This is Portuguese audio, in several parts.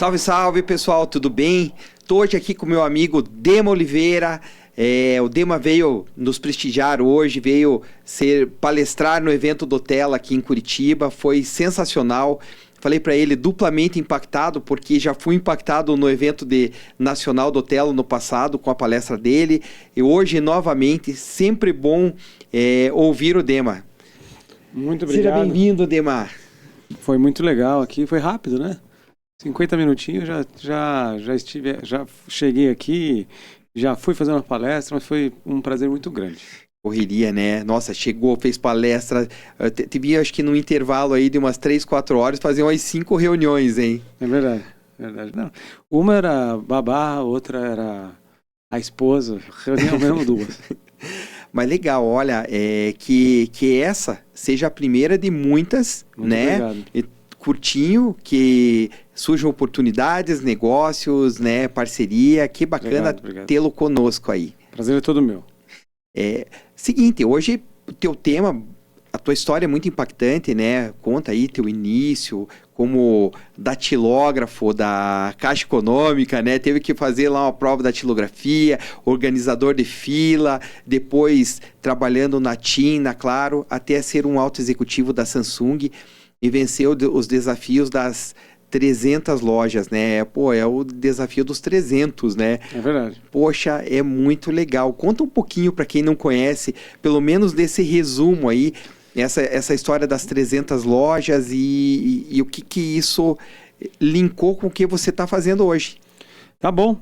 Salve, salve, pessoal, tudo bem? Tô hoje aqui com meu amigo Dema Oliveira. O Dema veio nos prestigiar hoje, veio palestrar no evento do Tela aqui em Curitiba. Foi sensacional. Falei para ele duplamente impactado, porque já fui impactado no evento nacional do Telo no passado com a palestra dele. E hoje, novamente, sempre bom ouvir o Dema. Muito obrigado. Seja bem-vindo, Dema. Foi muito legal aqui, foi rápido, né? 50 minutinhos, já cheguei aqui, já fui fazer uma palestra, mas foi um prazer muito grande. Correria, né? Nossa, chegou, fez palestra, teve acho que no intervalo aí de umas 3, 4 horas, fazer umas 5 reuniões, hein? É verdade, verdade. Não, uma era babá, a outra era a esposa, reunião mesmo duas. Mas legal, olha, que essa seja a primeira de muitas, Muito né? obrigado. Curtinho, que surjam oportunidades, negócios, né? Parceria, que bacana Obrigado. tê-lo conosco aí. Prazer é todo meu. Seguinte, hoje o teu tema, a tua história é muito impactante, né? Conta aí teu início como datilógrafo da Caixa Econômica, né? Teve que fazer lá uma prova da datilografia, organizador de fila, depois trabalhando na TIM, na Claro, até ser um alto executivo da Samsung e venceu os desafios das 300 lojas, né? Pô, é o desafio dos 300, né? É verdade. Poxa, é muito legal. Conta um pouquinho para quem não conhece, pelo menos desse resumo aí, essa história das 300 lojas e o que isso linkou com o que você está fazendo hoje. Tá bom.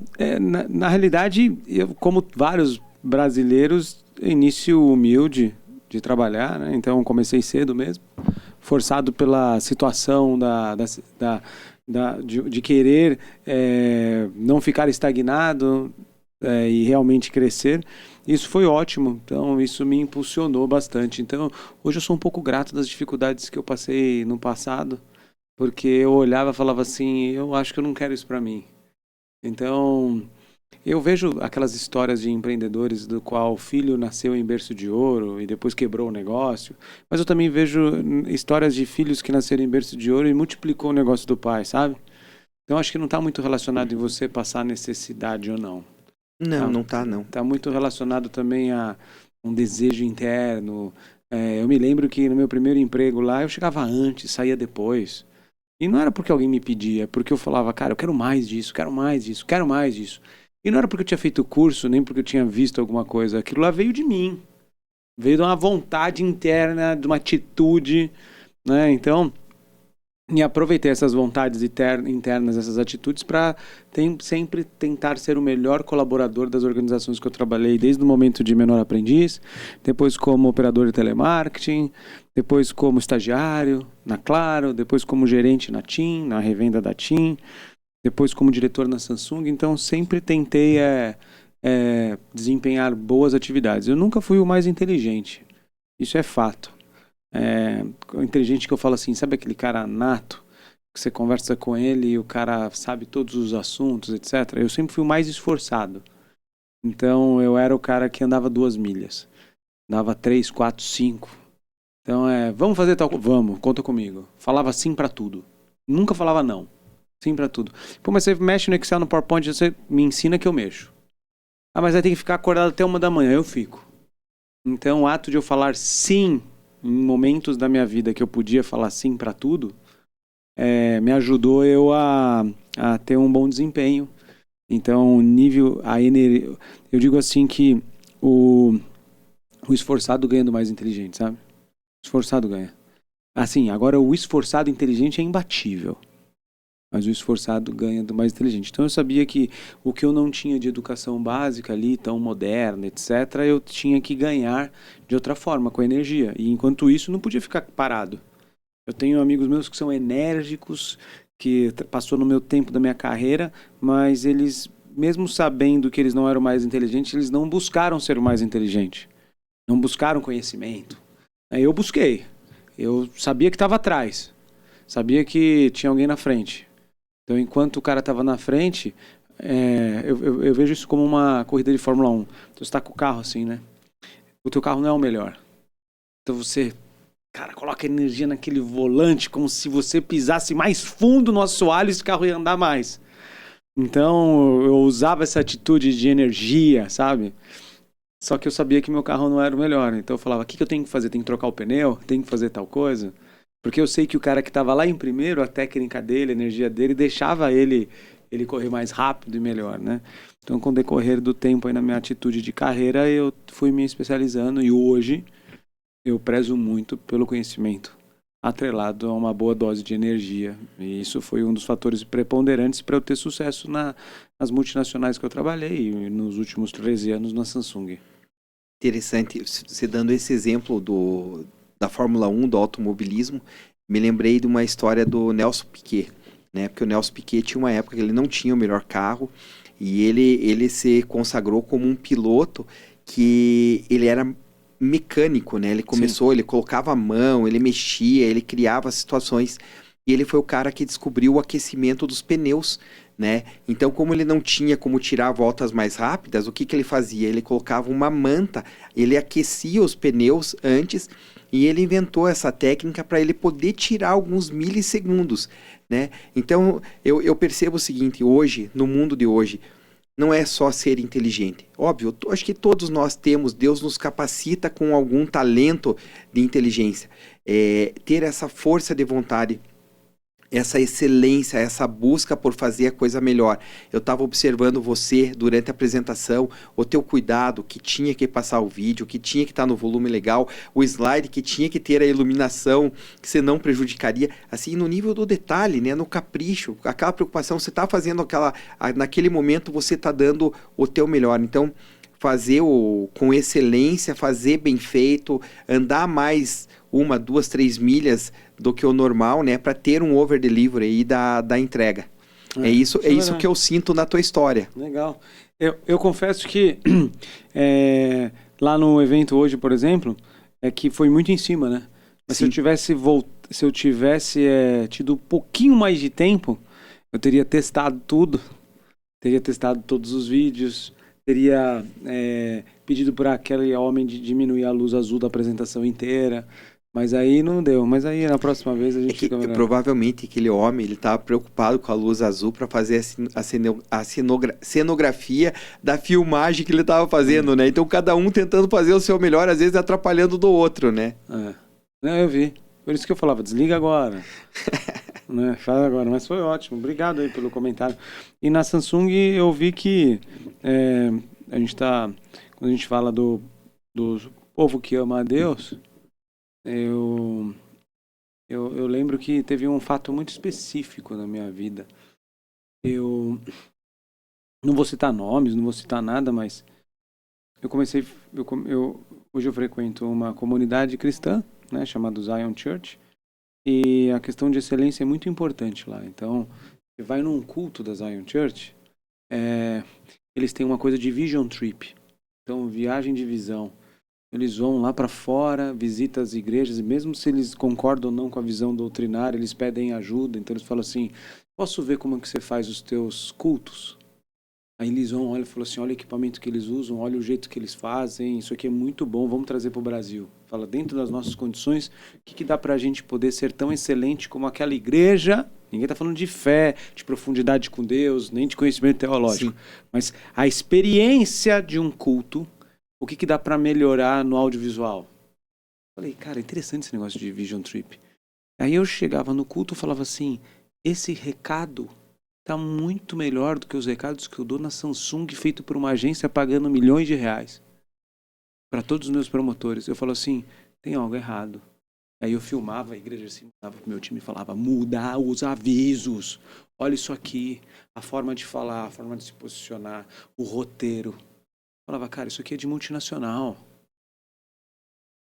Na realidade, eu, como vários brasileiros, início humilde de trabalhar, né? Então comecei cedo mesmo, forçado pela situação de querer não ficar estagnado e realmente crescer. Isso foi ótimo, então isso me impulsionou bastante. Então hoje eu sou um pouco grato das dificuldades que eu passei no passado, porque eu olhava e falava assim, eu acho que eu não quero isso para mim. Então eu vejo aquelas histórias de empreendedores do qual o filho nasceu em berço de ouro e depois quebrou o negócio, mas eu também vejo histórias de filhos que nasceram em berço de ouro e multiplicou o negócio do pai, sabe? Então acho que não está muito relacionado em você passar necessidade ou não. Não tá. Está muito relacionado também a um desejo interno. Eu me lembro que no meu primeiro emprego lá eu chegava antes, saía depois. E não era porque alguém me pedia, é porque eu falava, cara, eu quero mais disso, quero mais disso, quero mais disso. E não era porque eu tinha feito curso, nem porque eu tinha visto alguma coisa. Aquilo lá veio de mim. Veio de uma vontade interna, de uma atitude, né? Então, e aproveitei essas vontades internas, essas atitudes, para sempre tentar ser o melhor colaborador das organizações que eu trabalhei, desde o momento de menor aprendiz, depois como operador de telemarketing, depois como estagiário na Claro, depois como gerente na TIM, na revenda da TIM, depois como diretor na Samsung. Então sempre tentei desempenhar boas atividades. Eu nunca fui o mais inteligente, isso é fato. Inteligente que eu falo assim, sabe aquele cara nato, que você conversa com ele e o cara sabe todos os assuntos, etc. Eu sempre fui o mais esforçado. Então eu era o cara que andava 2 milhas, dava 3, 4, 5. Então vamos fazer tal coisa? Vamos, conta comigo. Falava sim pra tudo, nunca falava não. Sim pra tudo. Pô, mas você mexe no Excel, no PowerPoint, você me ensina que eu mexo. Ah, mas vai ter que ficar acordado até 1 da manhã. Eu fico. Então, o ato de eu falar sim em momentos da minha vida que eu podia falar sim pra tudo, me ajudou eu a ter um bom desempenho. Então, eu digo assim que o esforçado ganha do mais inteligente, sabe? O esforçado ganha. Assim, agora o esforçado inteligente é imbatível. Mas o esforçado ganha do mais inteligente. Então eu sabia que o que eu não tinha de educação básica ali, tão moderna, etc., eu tinha que ganhar de outra forma, com energia. E enquanto isso, não podia ficar parado. Eu tenho amigos meus que são enérgicos, que passou no meu tempo da minha carreira, mas eles, mesmo sabendo que eles não eram mais inteligentes, eles não buscaram ser o mais inteligente. Não buscaram conhecimento. Eu busquei. Eu sabia que estava atrás. Sabia que tinha alguém na frente. Então, enquanto o cara estava na frente, eu vejo isso como uma corrida de Fórmula 1. Então, você está com o carro assim, né? O teu carro não é o melhor. Então, você Cara, coloca energia naquele volante como se você pisasse mais fundo no assoalho e esse carro ia andar mais. Então, eu usava essa atitude de energia, sabe? Só que eu sabia que meu carro não era o melhor. Então eu falava, o que eu tenho que fazer? Tenho que trocar o pneu? Tenho que fazer tal coisa? Porque eu sei que o cara que estava lá em primeiro, a técnica dele, a energia dele, deixava ele correr mais rápido e melhor, né? Então, com o decorrer do tempo aí na minha atitude de carreira, eu fui me especializando e hoje eu prezo muito pelo conhecimento atrelado a uma boa dose de energia. E isso foi um dos fatores preponderantes para eu ter sucesso nas multinacionais que eu trabalhei e nos últimos 13 anos na Samsung. Interessante, você dando esse exemplo da Fórmula 1, do automobilismo, me lembrei de uma história do Nelson Piquet, né? Porque o Nelson Piquet tinha uma época que ele não tinha o melhor carro e ele se consagrou como um piloto que ele era mecânico, né? Ele começou, ele colocava a mão, ele mexia, ele criava situações e ele foi o cara que descobriu o aquecimento dos pneus, né? Então, como ele não tinha como tirar voltas mais rápidas, o que ele fazia? Ele colocava uma manta, ele aquecia os pneus antes e ele inventou essa técnica para ele poder tirar alguns milissegundos, né? Então, eu percebo o seguinte, hoje, no mundo de hoje, não é só ser inteligente. Óbvio, acho que todos nós temos, Deus nos capacita com algum talento de inteligência. Ter essa força de vontade, essa excelência, essa busca por fazer a coisa melhor. Eu estava observando você durante a apresentação, o teu cuidado, que tinha que passar o vídeo, que tinha que estar no volume legal, o slide que tinha que ter a iluminação, que você não prejudicaria, assim, no nível do detalhe, né, no capricho, aquela preocupação, você está fazendo naquele momento você está dando o teu melhor. Então, fazer com excelência, fazer bem feito, andar mais 1, 2, 3 milhas do que o normal, né, para ter um over delivery aí da entrega. É isso que eu sinto na tua história. Legal. Eu confesso que lá no evento hoje, por exemplo, que foi muito em cima, né? Mas se eu tivesse tido um pouquinho mais de tempo, eu teria testado tudo, teria testado todos os vídeos, teria pedido para aquele homem de diminuir a luz azul da apresentação inteira. Mas aí não deu. Mas aí na próxima vez a gente fica melhor. Provavelmente aquele homem, ele estava preocupado com a luz azul para fazer a cenografia da filmagem que ele estava fazendo, né? Então cada um tentando fazer o seu melhor, às vezes atrapalhando do outro, né? Não, eu vi. Por isso que eu falava, desliga agora. Né? Faz agora. Mas foi ótimo. Obrigado aí pelo comentário. E na Samsung eu vi que a gente tá... Quando a gente fala do povo que ama a Deus... Eu lembro que teve um fato muito específico na minha vida. Eu não vou citar nomes, não vou citar nada, mas hoje eu frequento uma comunidade cristã, né, chamada Zion Church, e a questão de excelência é muito importante lá. Então, você vai num culto da Zion Church, eles têm uma coisa de vision trip, então viagem de visão. Eles vão lá para fora, visitam as igrejas, e mesmo se eles concordam ou não com a visão doutrinária, eles pedem ajuda. Então eles falam assim, posso ver como é que você faz os teus cultos? Aí eles vão, olha, falam assim, olha o equipamento que eles usam, olha o jeito que eles fazem, isso aqui é muito bom, vamos trazer para o Brasil. Fala, dentro das nossas condições, o que dá para a gente poder ser tão excelente como aquela igreja? Ninguém está falando de fé, de profundidade com Deus, nem de conhecimento teológico. Sim. Mas a experiência de um culto, o que dá para melhorar no audiovisual? Falei, cara, interessante esse negócio de Vision Trip. Aí eu chegava no culto e falava assim, esse recado tá muito melhor do que os recados que eu dou na Samsung, feito por uma agência pagando milhões de reais para todos os meus promotores. Eu falo assim, tem algo errado. Aí eu filmava a igreja assim, mudava pro meu time e falava, muda os avisos, olha isso aqui, a forma de falar, a forma de se posicionar, o roteiro. Falava, cara, isso aqui é de multinacional.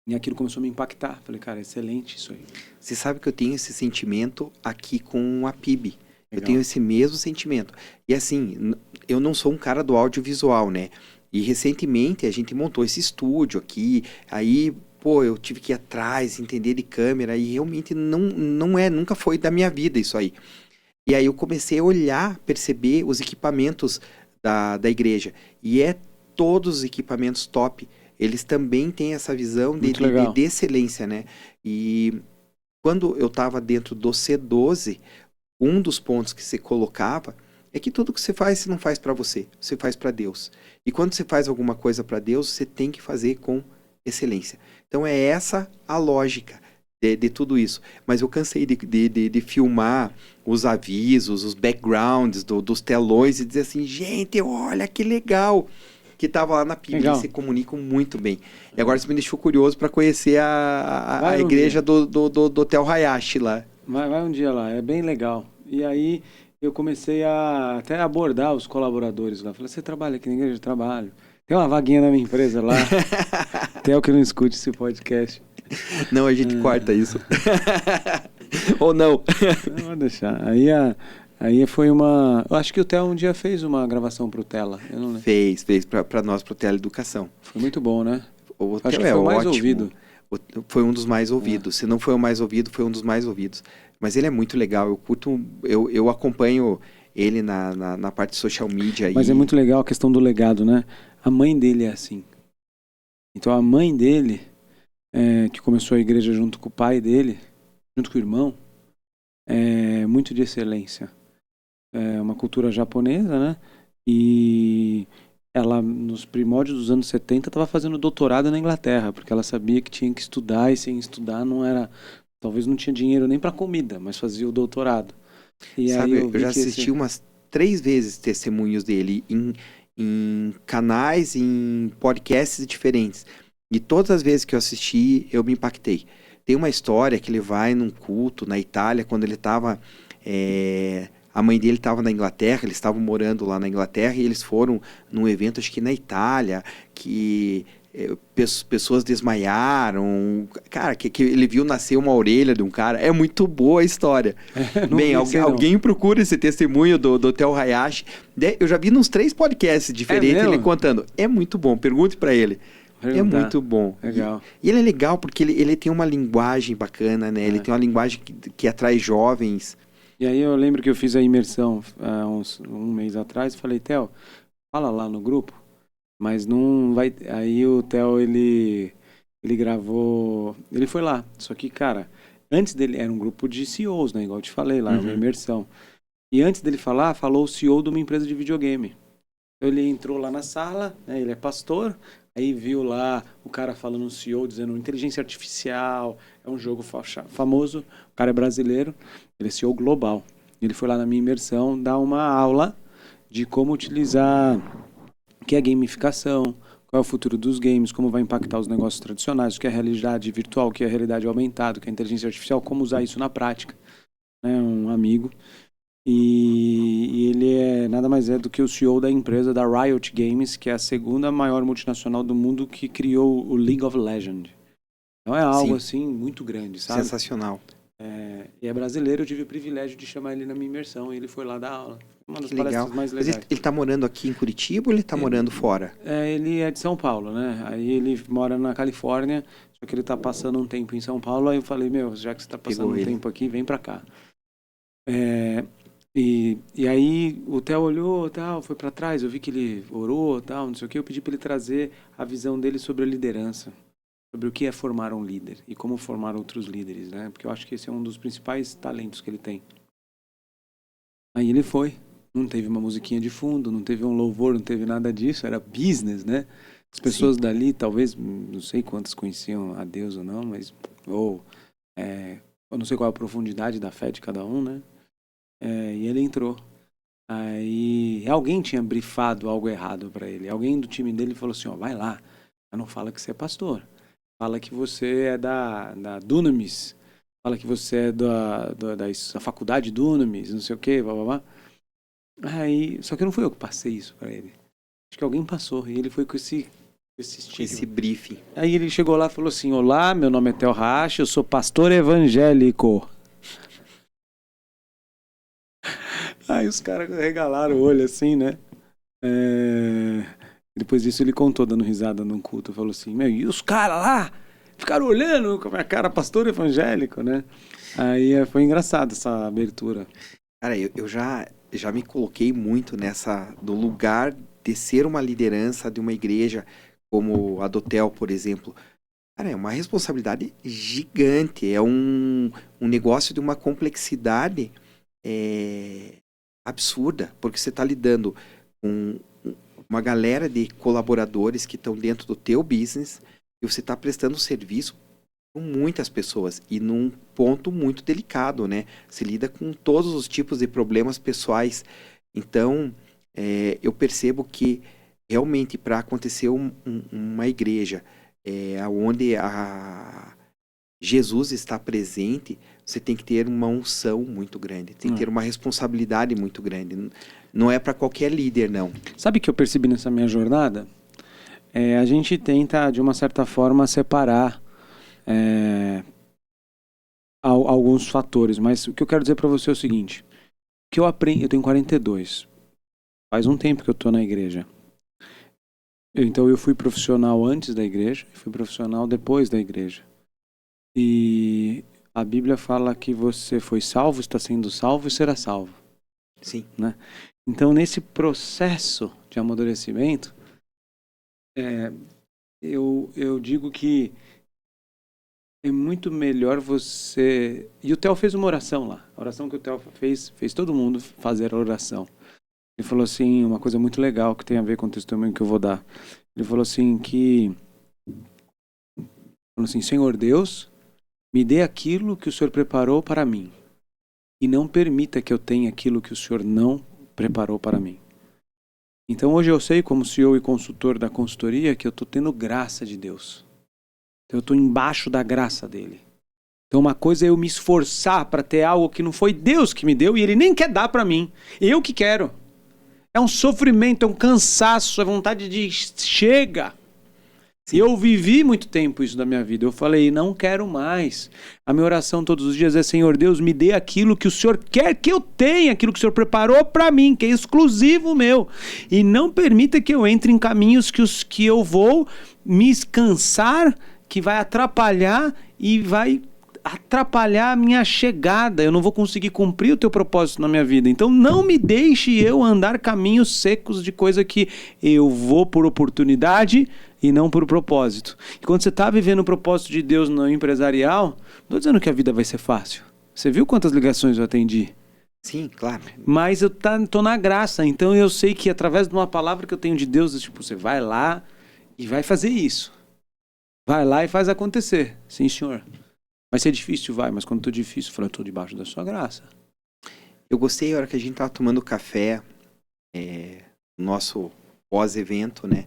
E aquilo começou a me impactar. Falei, cara, excelente isso aí. Você sabe que eu tenho esse sentimento aqui com a PIB. Legal. Eu tenho esse mesmo sentimento. E assim, eu não sou um cara do audiovisual, né? E recentemente a gente montou esse estúdio aqui. Aí, eu tive que ir atrás, entender de câmera. E realmente nunca foi da minha vida isso aí. E aí eu comecei a olhar, perceber os equipamentos da igreja. E todos os equipamentos top. eles também têm essa visão Muito legal. de excelência, né? E quando eu estava dentro do C12, um dos pontos que você colocava é que tudo que você faz, você não faz para você, você faz para Deus. E quando você faz alguma coisa para Deus, você tem que fazer com excelência. Então é essa a lógica de tudo isso. Mas eu cansei de filmar os avisos, os backgrounds dos telões e dizer assim, gente, olha que legal que estava lá na PIB, Legal. eles se comunicam muito bem. E agora você me deixou curioso para conhecer a Vai um igreja dia. do Hotel Hayashi lá. Vai um dia lá, é bem legal. E aí eu comecei a até abordar os colaboradores lá. Falei, você trabalha aqui na igreja? Trabalho. Tem uma vaguinha na minha empresa lá. Até o que não escute esse podcast. Não, a gente corta isso. Ou não. Não, vou deixar. Aí foi uma... Eu acho que o Theo um dia fez uma gravação pro Tela. Eu não lembro. Fez para nós, pro Teleeducação. Foi muito bom, né? O Acho Theo que é foi o mais ótimo. ouvido. Foi um dos mais ouvidos. Se não foi o mais ouvido, foi um dos mais ouvidos. Mas ele é muito legal. Eu curto, eu acompanho ele na parte de social media. Mas é muito legal a questão do legado, né? A mãe dele é assim. Então a mãe dele, que começou a igreja junto com o pai dele, junto com o irmão, é muito de excelência. É uma cultura japonesa, né? E ela, nos primórdios dos anos 70, estava fazendo doutorado na Inglaterra, porque ela sabia que tinha que estudar, e sem estudar não era... Talvez não tinha dinheiro nem para comida, mas fazia o doutorado. E Sabe, aí eu já assisti umas 3 vezes testemunhos dele em canais, em podcasts diferentes. E todas as vezes que eu assisti, eu me impactei. Tem uma história que ele vai num culto na Itália, quando ele estava... a mãe dele estava na Inglaterra, eles estavam morando lá na Inglaterra e eles foram num evento, acho que na Itália, que pessoas desmaiaram. Cara, que ele viu nascer uma orelha de um cara. É muito boa a história. Bem, alguém procura esse testemunho do Hotel Hayashi. Eu já vi nos 3 podcasts diferentes ele contando. É muito bom, pergunte para ele. É muito bom. Legal. E ele é legal porque ele tem uma linguagem bacana, né? Ele tem uma linguagem que atrai jovens. E aí eu lembro que eu fiz a imersão um mês atrás, falei, Theo, fala lá no grupo, mas não vai... Aí o Theo, ele gravou, ele foi lá, só que, cara, antes dele, era um grupo de CEOs, né, igual eu te falei lá, uma imersão. E antes dele falar, falou o CEO de uma empresa de videogame. Então ele entrou lá na sala, né, ele é pastor, aí viu lá o cara falando, o CEO, dizendo inteligência artificial, é um jogo famoso, o cara é brasileiro, ele é CEO global. Ele foi lá na minha imersão dar uma aula de como utilizar, o que é gamificação, qual é o futuro dos games, como vai impactar os negócios tradicionais, o que é realidade virtual, o que é realidade aumentada, o que é inteligência artificial, como usar isso na prática. Né? Um amigo. E ele é nada mais do que o CEO da empresa da Riot Games, que é a segunda maior multinacional do mundo que criou o League of Legends. Então é algo assim muito grande, sabe? Sensacional. E é brasileiro, eu tive o privilégio de chamar ele na minha imersão e ele foi lá dar aula. Uma das palestras mais legais. Mas ele tá morando aqui em Curitiba ou ele tá morando fora? Ele é de São Paulo, né? Aí ele mora na Califórnia, só que ele tá passando um tempo em São Paulo, aí eu falei, já que você tá passando um tempo aqui, vem pra cá. E aí o Theo olhou, tal, foi pra trás, eu vi que ele orou, tal, não sei o que, eu pedi pra ele trazer a visão dele sobre a liderança. Sobre o que é formar um líder e como formar outros líderes, né? Porque eu acho que esse é um dos principais talentos que ele tem. Aí ele foi, não teve uma musiquinha de fundo, não teve um louvor, não teve nada disso, era business, né? As pessoas dali, talvez, não sei quantas conheciam a Deus ou não, mas eu não sei qual a profundidade da fé de cada um, né? E ele entrou. Aí alguém tinha brifado algo errado para ele. Alguém do time dele falou assim, vai lá, não fala que você é pastor. Fala que você é da Dunamis. Fala que você é da faculdade Dunamis, não sei o quê, blá, blá, blá. Aí, só que não fui eu que passei isso pra ele. Acho que alguém passou e ele foi com esse estilo. Esse briefing. Aí ele chegou lá e falou assim, olá, meu nome é Theo Hayashi, eu sou pastor evangélico. Aí os caras regalaram o olho assim, né? Depois disso ele contou, dando risada num culto, falou assim, e os caras lá ficaram olhando com a minha cara, pastor evangélico, né? Aí foi engraçado essa abertura. Cara, eu já me coloquei muito do lugar de ser uma liderança de uma igreja como a do Theo, por exemplo. Cara, é uma responsabilidade gigante, é um negócio de uma complexidade absurda, porque você está lidando com uma galera de colaboradores que estão dentro do teu business e você está prestando serviço com muitas pessoas e num ponto muito delicado, né? Se lida com todos os tipos de problemas pessoais. Então, eu percebo que realmente para acontecer uma igreja onde Jesus está presente, você tem que ter uma unção muito grande, tem que ter uma responsabilidade muito grande. Não é para qualquer líder, não. Sabe o que eu percebi nessa minha jornada? A gente tenta, de uma certa forma, separar alguns fatores, mas o que eu quero dizer para você é o seguinte, que eu aprendi, eu tenho 42, faz um tempo que eu estou na igreja. Então eu fui profissional antes da igreja e fui profissional depois da igreja. E a Bíblia fala que você foi salvo, está sendo salvo e será salvo. Sim. Né? Então nesse processo de amadurecimento, eu digo que é muito melhor você... E o Theo fez uma oração lá. A oração que o Theo fez todo mundo fazer a oração. Ele falou assim, uma coisa muito legal que tem a ver com o testemunho que eu vou dar. Ele falou assim Senhor Deus, me dê aquilo que o Senhor preparou para mim. E não permita que eu tenha aquilo que o Senhor não preparou para mim. Então hoje eu sei, como CEO e consultor da consultoria, que eu estou tendo graça de Deus. Eu estou embaixo da graça dele. Então uma coisa é eu me esforçar para ter algo que não foi Deus que me deu e ele nem quer dar para mim. Eu que quero. É um sofrimento, é um cansaço, é vontade de chega. E eu vivi muito tempo isso da minha vida. Eu falei, não quero mais. A minha oração todos os dias é, Senhor Deus, me dê aquilo que o Senhor quer que eu tenha, aquilo que o Senhor preparou para mim, que é exclusivo meu. E não permita que eu entre em caminhos que eu vou me cansar, que vai atrapalhar e vai atrapalhar a minha chegada. Eu não vou conseguir cumprir o teu propósito na minha vida. Então não me deixe eu andar caminhos secos de coisa que eu vou por oportunidade e não por propósito. E quando você está vivendo o propósito de Deus no empresarial, não estou dizendo que a vida vai ser fácil. Você viu quantas ligações eu atendi? Sim, claro. Mas eu tô na graça. Então eu sei que através de uma palavra que eu tenho de Deus, tipo, você vai lá e vai fazer isso. Vai lá e faz acontecer. Sim, senhor. Vai ser difícil, vai. Mas quando estou difícil, eu falo, eu estou debaixo da sua graça. Eu gostei a hora que a gente estava tomando café, nosso pós-evento, né?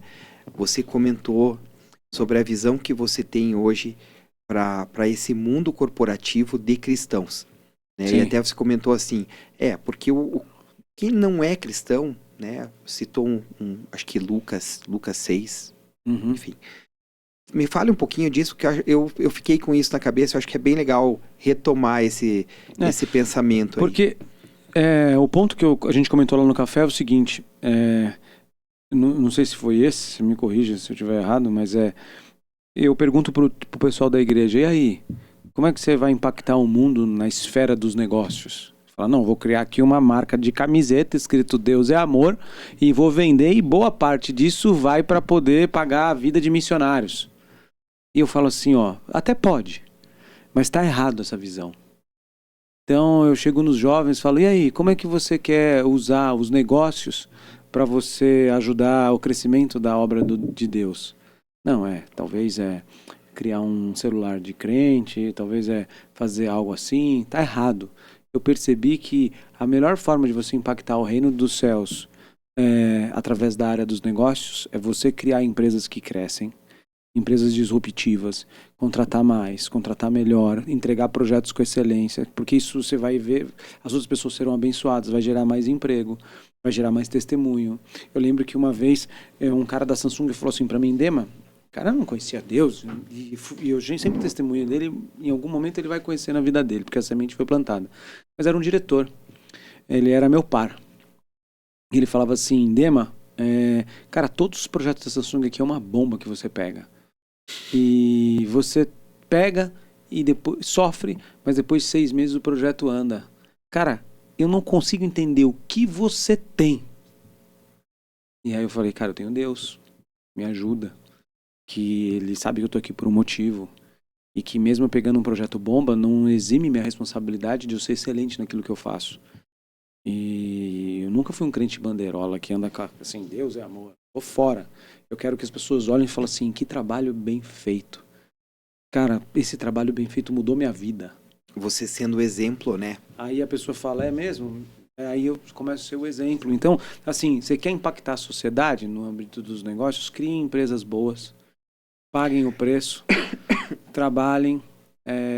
Você comentou sobre a visão que você tem hoje para esse mundo corporativo de cristãos. Né? E até você comentou assim, porque quem não é cristão, né? Citou acho que Lucas 6, enfim. Me fale um pouquinho disso, que eu fiquei com isso na cabeça, eu acho que é bem legal retomar esse pensamento. Porque o ponto que a gente comentou lá no café é o seguinte, não sei se foi esse, me corrija se eu estiver errado, mas eu pergunto pro pessoal da igreja, e aí, como é que você vai impactar o mundo na esfera dos negócios? Fala, não, vou criar aqui uma marca de camiseta escrito Deus é amor e vou vender e boa parte disso vai para poder pagar a vida de missionários. E eu falo assim, até pode, mas está errado essa visão. Então eu chego nos jovens e falo, e aí, como é que você quer usar os negócios para você ajudar o crescimento da obra de Deus? Não, talvez criar um celular de crente, talvez fazer algo assim, tá errado. Eu percebi que a melhor forma de você impactar o reino dos céus através da área dos negócios é você criar empresas que crescem, empresas disruptivas, contratar mais, contratar melhor, entregar projetos com excelência, porque isso você vai ver, as outras pessoas serão abençoadas, vai gerar mais emprego, vai gerar mais testemunho. Eu lembro que uma vez um cara da Samsung falou assim para mim, Dema, cara, eu não conhecia Deus, e eu sempre testemunho dele, em algum momento ele vai conhecer na vida dele, porque a semente foi plantada. Mas era um diretor, ele era meu par. E ele falava assim, Dema, cara, todos os projetos da Samsung aqui é uma bomba que você pega. E você pega e depois sofre, mas depois de 6 meses o projeto anda. Cara, eu não consigo entender o que você tem. E aí eu falei, cara, eu tenho Deus, me ajuda. que ele sabe que eu tô aqui por um motivo e que mesmo eu pegando um projeto bomba, não exime minha responsabilidade de eu ser excelente naquilo que eu faço. E eu nunca fui um crente bandeirola que anda assim, Deus é amor, tô fora. Eu quero que as pessoas olhem e falem assim, que trabalho bem feito. Cara, esse trabalho bem feito mudou minha vida. Você sendo o exemplo, né? Aí a pessoa fala, é mesmo? Aí eu começo a ser o exemplo. Então, assim, você quer impactar a sociedade no âmbito dos negócios? Criem empresas boas, paguem o preço, trabalhem.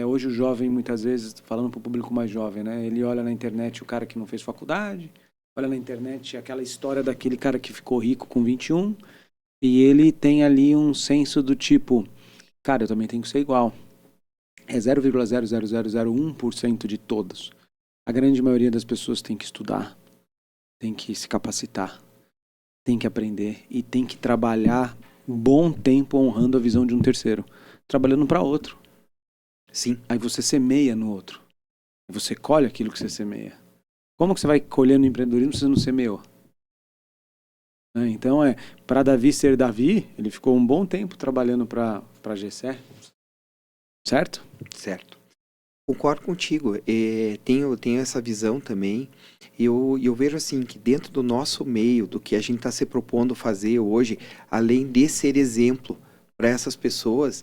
Hoje o jovem, muitas vezes, falando para o público mais jovem, né? Ele olha na internet o cara que não fez faculdade, olha na internet aquela história daquele cara que ficou rico com 21 e ele tem ali um senso do tipo, cara, eu também tenho que ser igual. É 0,00001% de todos. A grande maioria das pessoas tem que estudar, tem que se capacitar, tem que aprender e tem que trabalhar um bom tempo honrando a visão de um terceiro, trabalhando para outro. Sim. Aí você semeia no outro. Você colhe aquilo que você semeia. Como que você vai colher no empreendedorismo se você não semeou? Então, para Davi ser Davi, ele ficou um bom tempo trabalhando para Jessé. Certo? Certo. Concordo contigo. Tenho essa visão também. Eu vejo assim que dentro do nosso meio, do que a gente está se propondo fazer hoje, além de ser exemplo para essas pessoas,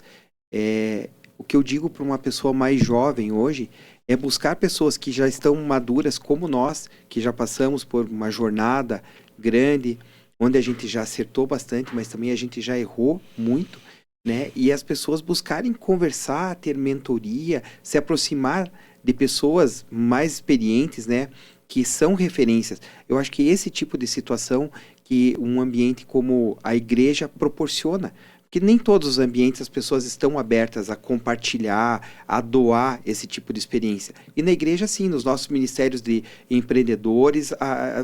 o que eu digo para uma pessoa mais jovem hoje é buscar pessoas que já estão maduras como nós, que já passamos por uma jornada grande, onde a gente já acertou bastante, mas também a gente já errou muito, né? E as pessoas buscarem conversar, ter mentoria, se aproximar de pessoas mais experientes, né? Que são referências. Eu acho que esse tipo de situação que um ambiente como a igreja proporciona, porque nem todos os ambientes as pessoas estão abertas a compartilhar, a doar esse tipo de experiência. E na igreja, sim, nos nossos ministérios de empreendedores,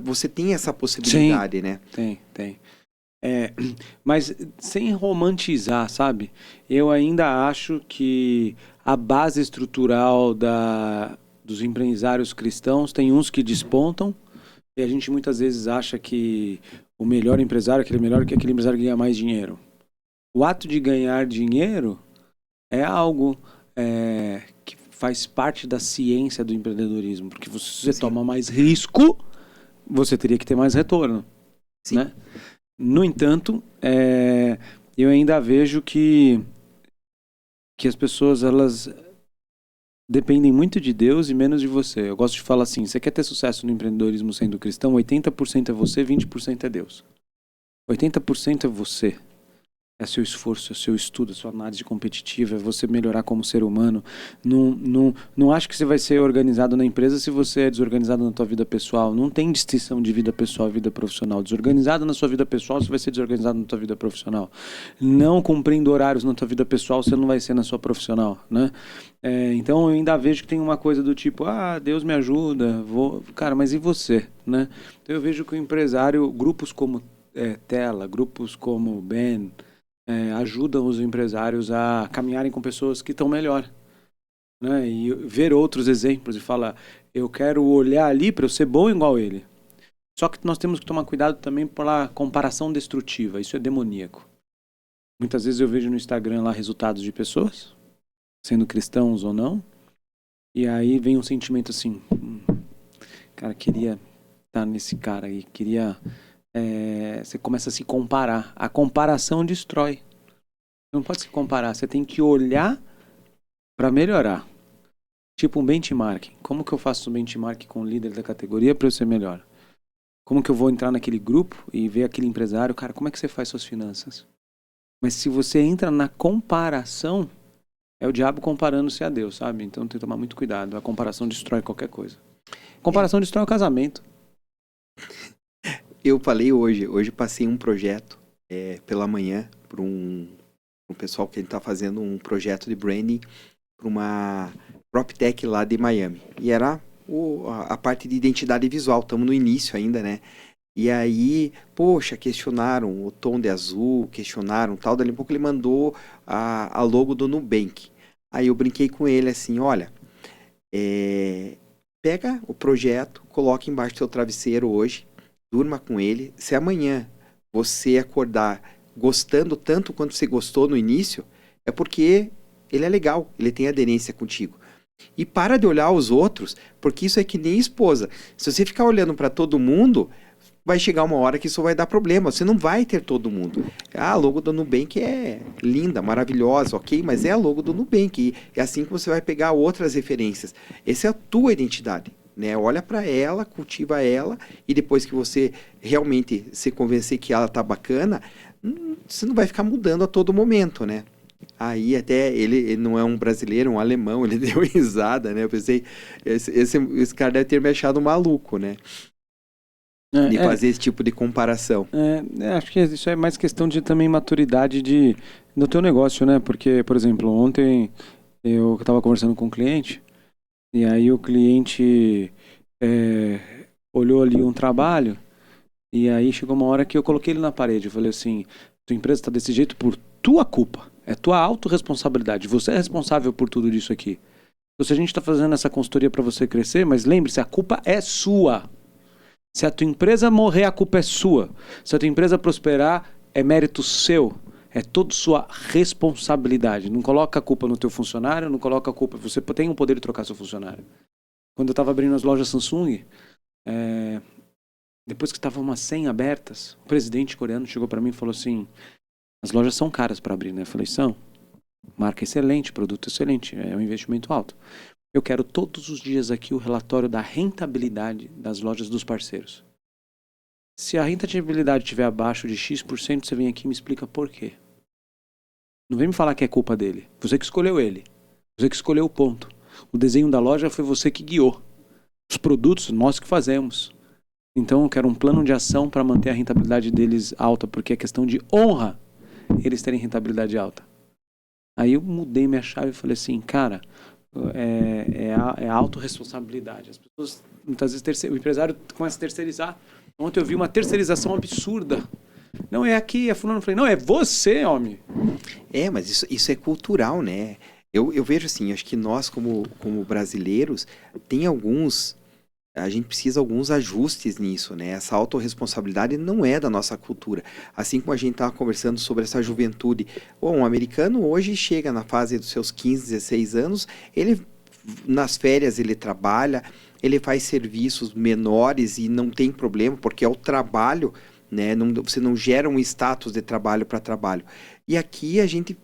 você tem essa possibilidade, sim, né? Tem. Mas sem romantizar, sabe? Eu ainda acho que a base estrutural dos empresários cristãos tem uns que despontam e a gente muitas vezes acha que o melhor empresário é aquele melhor que aquele empresário que ganha mais dinheiro. O ato de ganhar dinheiro é algo que faz parte da ciência do empreendedorismo, porque se você Sim. toma mais risco, você teria que ter mais retorno, Sim. né? No entanto, eu ainda vejo que as pessoas elas dependem muito de Deus e menos de você. Eu gosto de falar assim, você quer ter sucesso no empreendedorismo sendo cristão, 80% é você, 20% é Deus. 80% é você. É seu esforço, é seu estudo, é sua análise competitiva, é você melhorar como ser humano. Não acho que você vai ser organizado na empresa se você é desorganizado na tua vida pessoal. Não tem distinção de vida pessoal e vida profissional. Desorganizado na sua vida pessoal, você vai ser desorganizado na tua vida profissional. Não cumprindo horários na tua vida pessoal, você não vai ser na sua profissional, né? Então eu ainda vejo que tem uma coisa do tipo, Deus me ajuda, cara, mas e você, né? Então eu vejo que o empresário, grupos como Tela, grupos como Ben, ajudam os empresários a caminharem com pessoas que estão melhor, né? E ver outros exemplos e falar, eu quero olhar ali para eu ser bom igual ele. Só que nós temos que tomar cuidado também pela comparação destrutiva, isso é demoníaco. Muitas vezes eu vejo no Instagram lá resultados de pessoas, sendo cristãos ou não, e aí vem um sentimento assim, cara, queria estar nesse cara aí, queria... você começa a se comparar. A comparação destrói. Você não pode se comparar. Você tem que olhar para melhorar. Tipo um benchmark. Como que eu faço um benchmark com o líder da categoria para eu ser melhor? Como que eu vou entrar naquele grupo e ver aquele empresário? Cara, como é que você faz suas finanças? Mas se você entra na comparação, é o diabo comparando-se a Deus, sabe? Então tem que tomar muito cuidado. A comparação destrói qualquer coisa. A comparação destrói o casamento. Eu falei hoje passei um projeto pela manhã para um pessoal que ele está fazendo um projeto de branding para uma PropTech lá de Miami. E era a parte de identidade visual, estamos no início ainda, né? E aí, poxa, questionaram o tom de azul, questionaram tal, dali a pouco ele mandou a logo do Nubank. Aí eu brinquei com ele assim, olha, pega o projeto, coloca embaixo do seu travesseiro hoje, durma com ele. Se amanhã você acordar gostando tanto quanto você gostou no início, é porque ele é legal, ele tem aderência contigo. E para de olhar os outros, porque isso é que nem esposa. Se você ficar olhando para todo mundo, vai chegar uma hora que isso vai dar problema. Você não vai ter todo mundo. A logo do Nubank é linda, maravilhosa, ok? Mas é a logo do Nubank. E é assim que você vai pegar outras referências. Essa é a tua identidade, né? Olha para ela, cultiva ela, e depois que você realmente se convencer que ela tá bacana, você não vai ficar mudando a todo momento, né? Aí até ele não é um brasileiro, um alemão, ele deu risada, né? Eu pensei, esse cara deve ter me achado maluco, né? De fazer esse tipo de comparação. Acho que isso é mais questão de também maturidade do teu negócio, né? Porque, por exemplo, ontem eu estava conversando com um cliente e aí o cliente olhou ali um trabalho e aí chegou uma hora que eu coloquei ele na parede. Eu falei assim, tua empresa está desse jeito por tua culpa. É tua autorresponsabilidade. Você é responsável por tudo isso aqui. Então, se a gente está fazendo essa consultoria para você crescer, mas lembre-se, a culpa é sua. Se a tua empresa morrer, a culpa é sua. Se a tua empresa prosperar, é mérito seu. É toda sua responsabilidade. Não coloca a culpa no teu funcionário, não coloca a culpa... Você tem o poder de trocar seu funcionário. Quando eu estava abrindo as lojas Samsung, depois que estavam umas 100 abertas, o presidente coreano chegou para mim e falou assim, as lojas são caras para abrir, né? Eu falei, são. Marca excelente, produto excelente, é um investimento alto. Eu quero todos os dias aqui o relatório da rentabilidade das lojas dos parceiros. Se a rentabilidade estiver abaixo de X%, você vem aqui e me explica por quê. Não vem me falar que é culpa dele. Você que escolheu ele. Você que escolheu o ponto. O desenho da loja foi você que guiou. Os produtos, nós que fazemos. Então eu quero um plano de ação para manter a rentabilidade deles alta, porque é questão de honra eles terem rentabilidade alta. Aí eu mudei minha chave e falei assim, cara, é a autorresponsabilidade. As pessoas, muitas vezes, o empresário começa a terceirizar. Ontem eu vi uma terceirização absurda. Não é aqui, é fulano. Eu falei, não, é você, homem. Mas isso é cultural, né? Eu vejo assim, acho que nós como brasileiros, a gente precisa de alguns ajustes nisso, né? Essa autorresponsabilidade não é da nossa cultura. Assim como a gente estava conversando sobre essa juventude. Um americano hoje chega na fase dos seus 15, 16 anos, ele nas férias ele trabalha, ele faz serviços menores e não tem problema, porque é o trabalho, né? Você não gera um status de trabalho para trabalho. E aqui a gente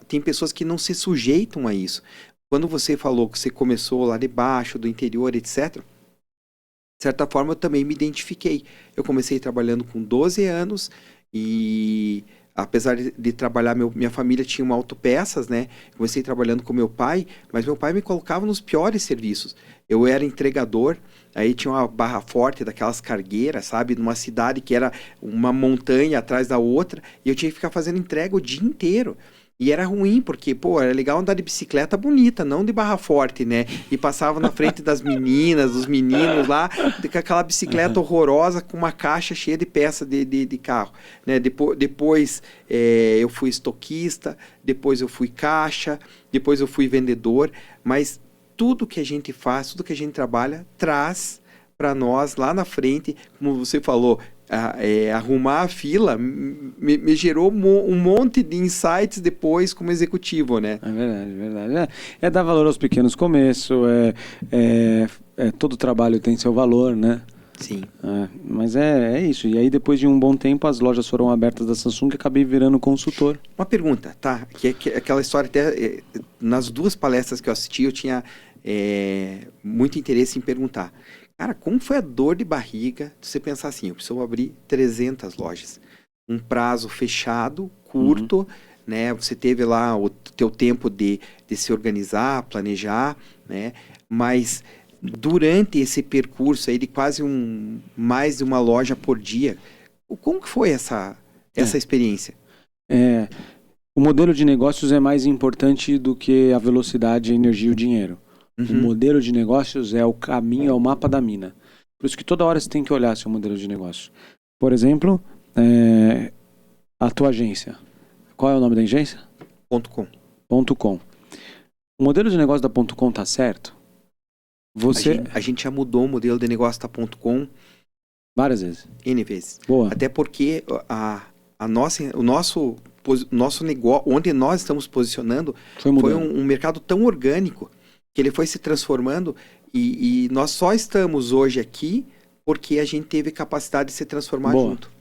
tem pessoas que não se sujeitam a isso. Quando você falou que você começou lá de baixo, do interior, etc., de certa forma eu também me identifiquei. Eu comecei trabalhando com 12 anos e apesar de trabalhar, minha família tinha uma autopeças, né? Comecei trabalhando com meu pai, mas meu pai me colocava nos piores serviços. Eu era entregador, aí tinha uma barra forte daquelas cargueiras, sabe? Numa cidade que era uma montanha atrás da outra, e eu tinha que ficar fazendo entrega o dia inteiro. E era ruim, porque, era legal andar de bicicleta bonita, não de barra forte, né? E passava na frente das meninas, dos meninos lá, com aquela bicicleta horrorosa, com uma caixa cheia de peça de carro, né? Depois eu fui estoquista, depois eu fui caixa, depois eu fui vendedor, mas tudo que a gente faz, tudo que a gente trabalha, traz para nós lá na frente, como você falou, arrumar a fila me gerou um monte de insights depois como executivo, né? É verdade. É dar valor aos pequenos começos, todo trabalho tem seu valor, né? Sim. Mas é isso. E aí depois de um bom tempo as lojas foram abertas da Samsung e acabei virando consultor. Uma pergunta, tá? Que aquela história até nas duas palestras que eu assisti eu tinha muito interesse em perguntar. Cara, como foi a dor de barriga de você pensar assim, eu preciso abrir 300 lojas? Um prazo fechado, curto, né? Você teve lá o teu tempo de se organizar, planejar, né? Mas durante esse percurso aí de quase mais de uma loja por dia, como que foi essa experiência? O modelo de negócios é mais importante do que a velocidade, a energia e o dinheiro. O modelo de negócios é o caminho, é o mapa da mina. Por isso que toda hora você tem que olhar seu modelo de negócio. Por exemplo, a tua agência. Qual é o nome da agência? .com. O modelo de negócio da .com tá certo? A gente já mudou o modelo de negócio da .com várias vezes. N vezes. Boa. Até porque o nosso negócio, onde nós estamos posicionando, foi um mercado tão orgânico que ele foi se transformando e nós só estamos hoje aqui porque a gente teve capacidade de se transformar junto.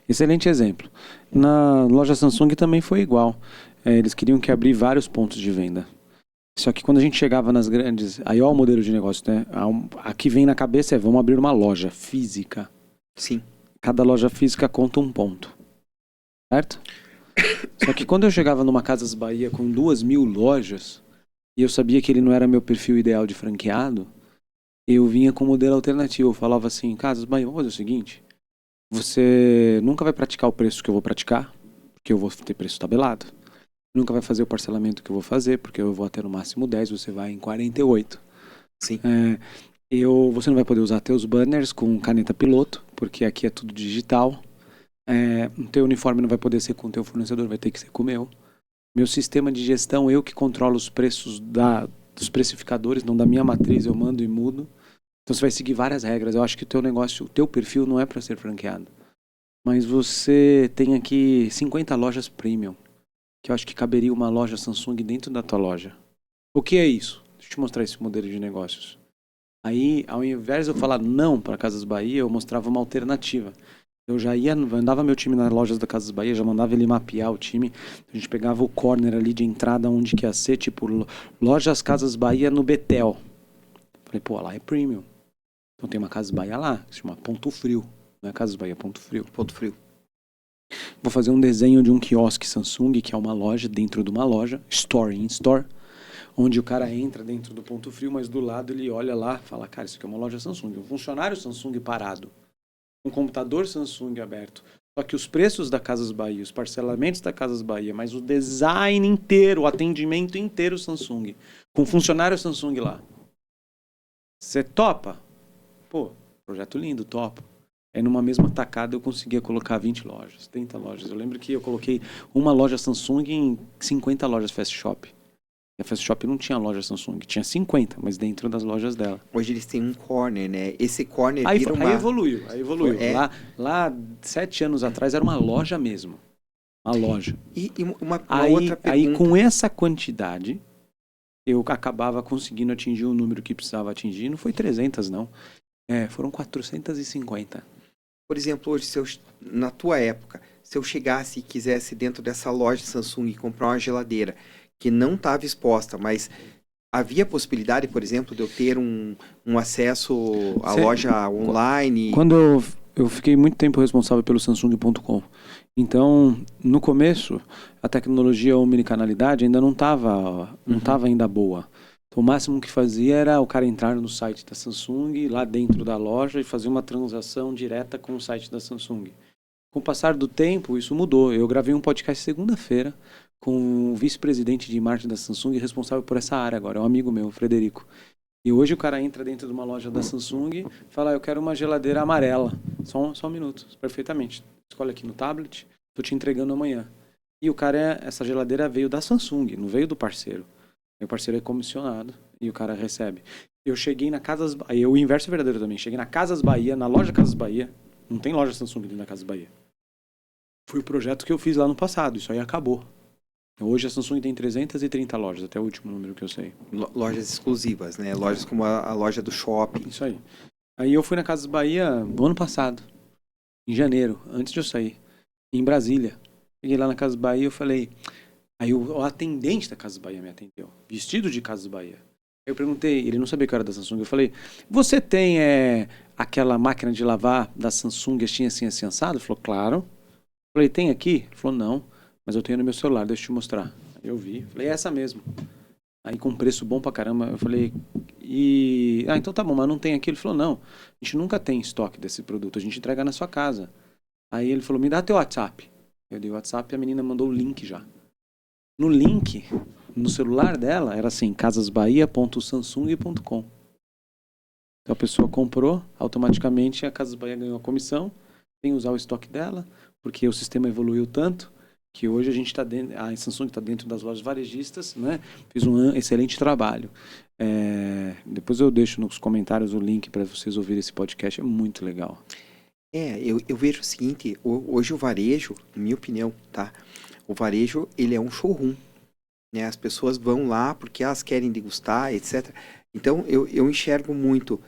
Excelente exemplo. Na loja Samsung também foi igual. Eles queriam que abrir vários pontos de venda. Só que quando a gente chegava nas grandes... Aí ó o modelo de negócio, né? Aqui vem na cabeça vamos abrir uma loja física. Sim. Cada loja física conta um ponto. Certo? Só que quando eu chegava numa Casas Bahia com 2.000 lojas, e eu sabia que ele não era meu perfil ideal de franqueado, eu vinha com um modelo alternativo. Eu falava assim, Casas Bahia, vamos fazer o seguinte, você nunca vai praticar o preço que eu vou praticar, porque eu vou ter preço tabelado. Nunca vai fazer o parcelamento que eu vou fazer, porque eu vou até no máximo 10, você vai em 48. Sim. Você não vai poder usar teus banners com caneta piloto, porque aqui é tudo digital. O teu uniforme não vai poder ser com o teu fornecedor, vai ter que ser com o meu. Meu sistema de gestão, eu que controlo os preços dos precificadores, não da minha matriz, eu mando e mudo. Então você vai seguir várias regras. Eu acho que o teu negócio, o teu perfil não é para ser franqueado. Mas você tem aqui 50 lojas premium, que eu acho que caberia uma loja Samsung dentro da tua loja. O que é isso? Deixa eu te mostrar esse modelo de negócios. Aí, ao invés de eu falar não para Casas Bahia, eu mostrava uma alternativa. Eu já mandava meu time nas lojas da Casas Bahia, já mandava ele mapear o time. A gente pegava o corner ali de entrada onde que ia ser, tipo, lojas Casas Bahia no Betel. Falei, pô, lá é premium. Então tem uma Casas Bahia lá, que se chama Ponto Frio. Não é Casas Bahia, Ponto Frio. Ponto Frio. Vou fazer um desenho de um quiosque Samsung, que é uma loja dentro de uma loja, store in store, onde o cara entra dentro do Ponto Frio, mas do lado ele olha lá e fala, cara, isso aqui é uma loja Samsung. Um funcionário Samsung parado. Um computador Samsung aberto. Só que os preços da Casas Bahia, os parcelamentos da Casas Bahia, mas o design inteiro, o atendimento inteiro Samsung. Com funcionário Samsung lá. Você topa? Pô, projeto lindo, topo. Aí numa mesma tacada eu conseguia colocar 20 lojas, 30 lojas. Eu lembro que eu coloquei uma loja Samsung em 50 lojas Fast Shop. A Fast Shop não tinha loja Samsung, tinha 50, mas dentro das lojas dela. Hoje eles têm um corner, né? Esse corner aí, vira uma... Aí evoluiu. Lá, 7 anos atrás, era uma loja mesmo. Uma loja. E uma outra pergunta. Aí, com essa quantidade, eu acabava conseguindo atingir o número que precisava atingir. Não foi 300, não. Foram 450. Por exemplo, hoje, na tua época, se eu chegasse e quisesse dentro dessa loja Samsung comprar uma geladeira que não estava exposta, mas havia possibilidade, por exemplo, de eu ter um acesso à loja online? Quando eu fiquei muito tempo responsável pelo Samsung.com. Então, no começo, a tecnologia omnicanalidade ainda não estava ainda boa. Então, o máximo que fazia era o cara entrar no site da Samsung, lá dentro da loja, e fazer uma transação direta com o site da Samsung. Com o passar do tempo, isso mudou. Eu gravei um podcast segunda-feira com o vice-presidente de marketing da Samsung, responsável por essa área agora, é um amigo meu, o Frederico. E hoje o cara entra dentro de uma loja da Samsung e fala, eu quero uma geladeira amarela. Só um minuto, perfeitamente. Escolhe aqui no tablet, estou te entregando amanhã. E o cara, essa geladeira veio da Samsung, não veio do parceiro. Meu parceiro é comissionado e o cara recebe. Eu cheguei na Casas Bahia, o inverso é verdadeiro também. Cheguei na Casas Bahia, na loja Casas Bahia. Não tem loja Samsung dentro da Casas Bahia. Foi o projeto que eu fiz lá no passado, isso aí acabou. Hoje a Samsung tem 330 lojas, até o último número que eu sei. Lojas exclusivas, né? Lojas como a loja do shopping. Isso aí. Aí eu fui na Casas Bahia no ano passado, em janeiro, antes de eu sair, em Brasília. Cheguei lá na Casas Bahia e eu falei... Aí o atendente da Casas Bahia me atendeu, vestido de Casas Bahia. Eu perguntei, ele não sabia que eu era da Samsung. Eu falei, você tem aquela máquina de lavar da Samsung assim, assim, assado? Ele falou, claro. Eu falei, tem aqui? Ele falou, não, mas eu tenho no meu celular, deixa eu te mostrar. Aí eu vi, falei, é essa mesmo. Aí com preço bom pra caramba, eu falei, então tá bom, mas não tem aqui? Ele falou, não, a gente nunca tem estoque desse produto, a gente entrega na sua casa. Aí ele falou, me dá teu WhatsApp. Eu dei o WhatsApp e a menina mandou o link já. No link, no celular dela, era assim, casasbahia.samsung.com. Então a pessoa comprou, automaticamente a Casas Bahia ganhou a comissão, sem usar o estoque dela, porque o sistema evoluiu tanto, que hoje a gente está dentro, a Samsung está dentro das lojas varejistas, né? Fez um excelente trabalho. Depois eu deixo nos comentários o link para vocês ouvirem esse podcast, é muito legal. Eu vejo o seguinte, hoje o varejo, na minha opinião, tá? O varejo, ele é um showroom, né? As pessoas vão lá porque elas querem degustar, etc. Então, eu enxergo muito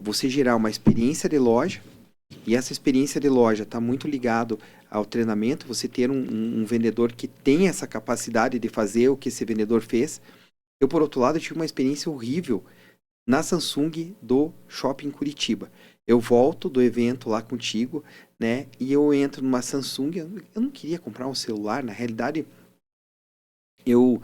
você gerar uma experiência de loja, e essa experiência de loja está muito ligado ao treinamento, você ter um vendedor que tem essa capacidade de fazer o que esse vendedor fez. Eu, por outro lado, tive uma experiência horrível na Samsung do Shopping Curitiba. Eu volto do evento lá contigo, né? E eu entro numa Samsung. Eu não queria comprar um celular. Na realidade, eu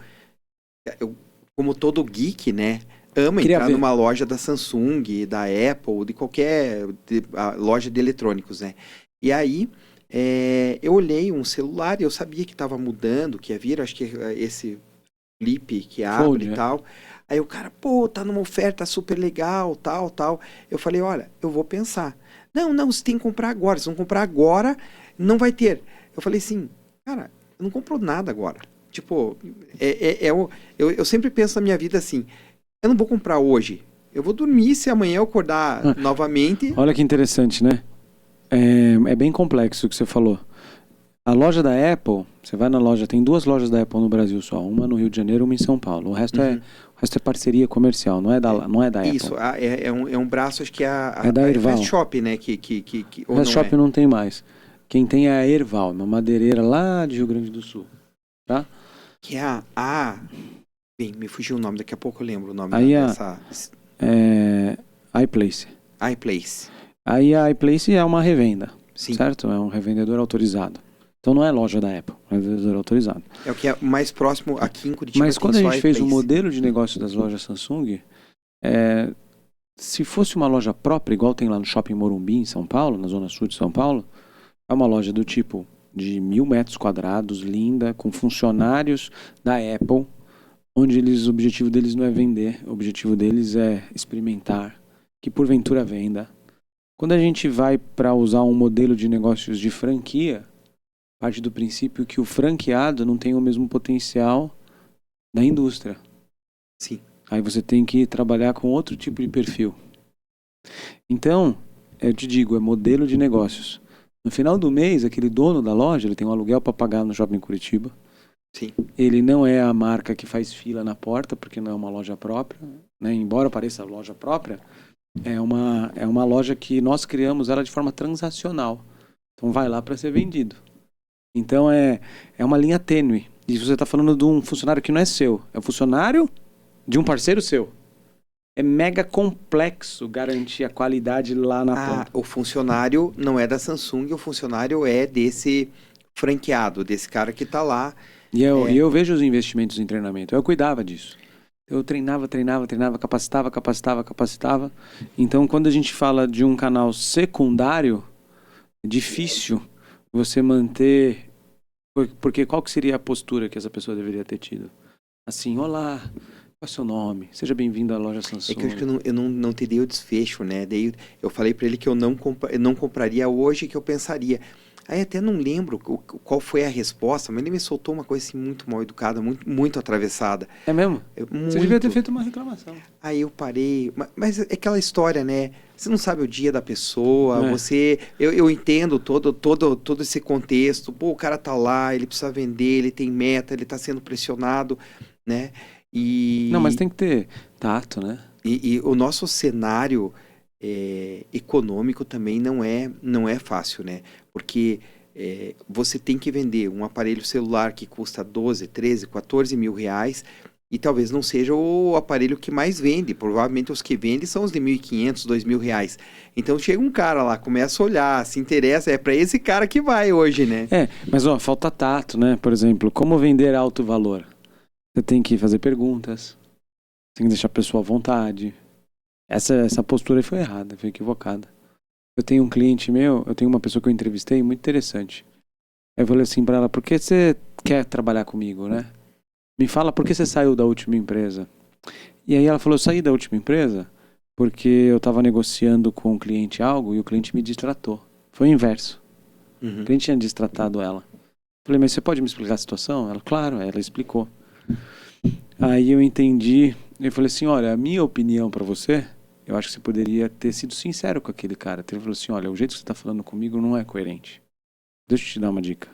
como todo geek, né? Amo Queria entrar ver. numa loja da Samsung, da Apple, de qualquer loja de eletrônicos, né? E aí, eu olhei um celular e eu sabia que estava mudando, que ia vir, acho que esse Flip que abre Fold, e tal. Aí o cara, pô, tá numa oferta super legal, tal, tal. Eu falei, olha, eu vou pensar. Não, não, você tem que comprar agora. Se não comprar agora, não vai ter. Eu falei assim, cara, eu não compro nada agora. Tipo, eu sempre penso na minha vida assim, eu não vou comprar hoje. Eu vou dormir se amanhã eu acordar novamente. Olha que interessante, né? É bem complexo o que você falou. A loja da Apple, você vai na loja, tem 2 lojas da Apple no Brasil só, uma no Rio de Janeiro e uma em São Paulo. O resto é parceria comercial, não é da Apple. Isso, é um braço, acho que É da Erval. Fast Shop, né? O Fast Shop não tem mais. Quem tem é a Erval, uma madeireira lá de Rio Grande do Sul. Tá? Que é bem, me fugiu o nome, daqui a pouco eu lembro o nome Aí dessa... iPlace. iPlace. Aí a iPlace é uma revenda, Sim. certo? É um revendedor autorizado. Então não é loja da Apple, é um revendedor autorizado. É o que é mais próximo aqui em Curitiba. Mas quando a gente fez o iPlace. modelo de negócio das lojas Samsung, se fosse uma loja própria, igual tem lá no Shopping Morumbi, em São Paulo, na zona sul de São Paulo, é uma loja do tipo de 1.000 metros quadrados, linda, com funcionários da Apple, onde o objetivo deles não é vender, o objetivo deles é experimentar, que porventura venda. Quando a gente vai para usar um modelo de negócios de franquia, parte do princípio que o franqueado não tem o mesmo potencial da indústria. Sim. Aí você tem que trabalhar com outro tipo de perfil. Então, eu te digo, é modelo de negócios. No final do mês, aquele dono da loja, ele tem um aluguel para pagar no Shopping Curitiba. Sim. Ele não é a marca que faz fila na porta, porque não é uma loja própria, né? Embora pareça loja própria, é uma loja que nós criamos ela de forma transacional. Então vai lá para ser vendido. Então é uma linha tênue. E você está falando de um funcionário que não é seu, é um funcionário de um parceiro seu. É mega complexo garantir a qualidade lá na ponta. O funcionário não é da Samsung, o funcionário é desse franqueado, desse cara que está lá. E eu vejo os investimentos em treinamento. Eu cuidava disso. Eu treinava, capacitava. Então, quando a gente fala de um canal secundário, é difícil você manter... Porque qual que seria a postura que essa pessoa deveria ter tido? Assim, olá, qual é o seu nome? Seja bem-vindo à loja Samsung. É que eu acho que eu não teria o desfecho, né? Daí eu falei para ele que eu não compraria hoje, que eu pensaria... Aí até não lembro qual foi a resposta, mas ele me soltou uma coisa assim muito mal educada, muito, muito atravessada. É mesmo? Muito. Você devia ter feito uma reclamação. Aí eu parei, mas é aquela história, né? Você não sabe o dia da pessoa, eu entendo todo esse contexto. Pô, o cara tá lá, ele precisa vender, ele tem meta, ele tá sendo pressionado, né? Não, mas tem que ter tato, né? E o nosso cenário econômico também não é fácil, né? Porque você tem que vender um aparelho celular que custa 12, 13, 14 mil reais e talvez não seja o aparelho que mais vende. Provavelmente os que vendem são os de 1.500, 2.000 reais. Então chega um cara lá, começa a olhar, se interessa, é para esse cara que vai hoje, né? Mas falta tato, né? Por exemplo, como vender alto valor? Você tem que fazer perguntas, tem que deixar a pessoa à vontade. Essa postura aí foi errada, foi equivocada. Eu tenho um cliente meu, eu tenho uma pessoa que eu entrevistei, muito interessante. Eu falei assim pra ela, por que você quer trabalhar comigo, né? Me fala por que você saiu da última empresa. E aí ela falou, eu saí da última empresa porque eu estava negociando com o cliente algo e o cliente me distratou. Foi o inverso. O cliente tinha distratado ela. Eu falei, mas você pode me explicar a situação? Ela, claro, ela explicou. Aí eu entendi, eu falei assim, olha, a minha opinião pra você, eu acho que você poderia ter sido sincero com aquele cara. Ele falou assim, olha, o jeito que você está falando comigo não é coerente. Deixa eu te dar uma dica.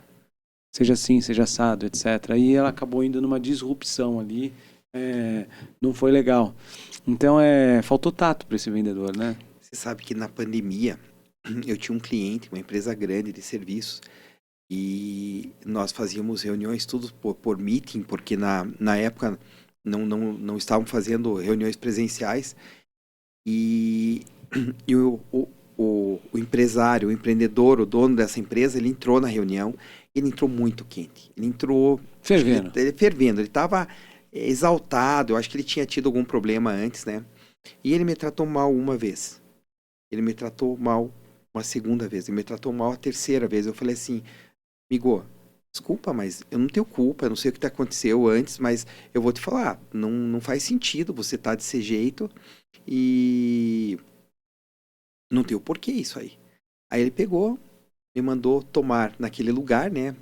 Seja assim, seja assado, etc. Aí ela acabou indo numa disrupção ali, não foi legal. Então, faltou tato para esse vendedor, né? Você sabe que na pandemia, eu tinha um cliente, uma empresa grande de serviços, e nós fazíamos reuniões tudo por meeting, porque na época não estavam fazendo reuniões presenciais, e, e o empresário, o empreendedor, o dono dessa empresa, ele entrou na reunião, ele entrou muito quente, ele entrou fervendo, ele estava exaltado, eu acho que ele tinha tido algum problema antes, né? E ele me tratou mal uma vez, ele me tratou mal uma segunda vez, ele me tratou mal a terceira vez. Eu falei assim, amigo, desculpa, mas eu não tenho culpa, eu não sei o que aconteceu antes, mas eu vou te falar, não faz sentido você estar desse jeito e não tem o porquê isso aí. Aí ele pegou, me mandou tomar naquele lugar, né?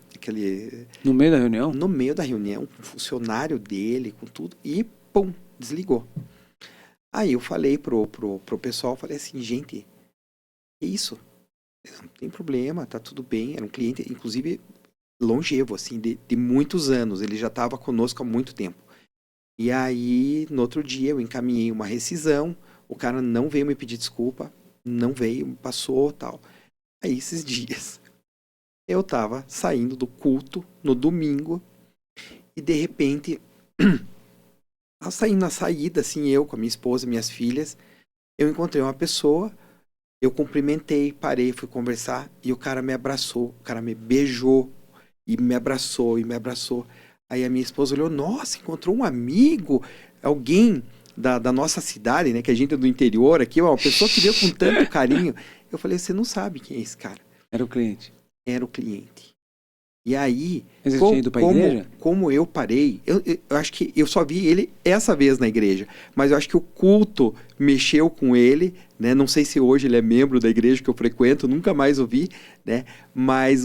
No meio da reunião? No meio da reunião, com o funcionário dele, com tudo, e pum, desligou. Aí eu falei pro pessoal, falei assim, gente, que isso? Não tem problema, tá tudo bem. Era um cliente, inclusive, longevo, assim, de muitos anos. Ele já estava conosco há muito tempo. E aí, no outro dia, eu encaminhei uma rescisão. O cara não veio me pedir desculpa. Não veio, passou, tal. Aí, esses dias, eu tava saindo do culto, no domingo. E, de repente, saindo na saída, assim, eu com a minha esposa, minhas filhas, eu encontrei uma pessoa. Eu cumprimentei, parei, fui conversar e o cara me abraçou, o cara me beijou e me abraçou e me abraçou. Aí a minha esposa olhou, nossa, encontrou um amigo, alguém da nossa cidade, né, que a gente é do interior aqui, uma pessoa que veio com tanto carinho. Eu falei, você não sabe quem é esse cara. Era o cliente. Era o cliente. E aí, mas ele tinha ido pra igreja? Como eu parei, eu acho que eu só vi ele essa vez na igreja, mas eu acho que o culto mexeu com ele, né? Não sei se hoje ele é membro da igreja que eu frequento, nunca mais ouvi, né? Mas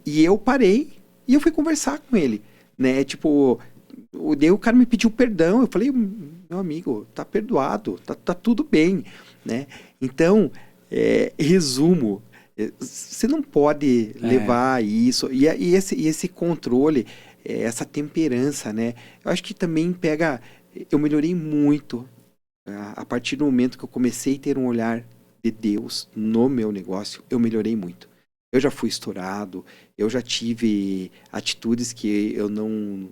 e eu parei e eu fui conversar com ele, né? Tipo, daí o cara me pediu perdão, eu falei, meu amigo, tá perdoado, tá tudo bem, né? Então, resumo, você não pode levar isso, e esse controle, essa temperança, né? Eu acho que também eu melhorei muito a partir do momento que eu comecei a ter um olhar de Deus no meu negócio, eu melhorei muito. Eu já fui estourado, eu já tive atitudes que eu não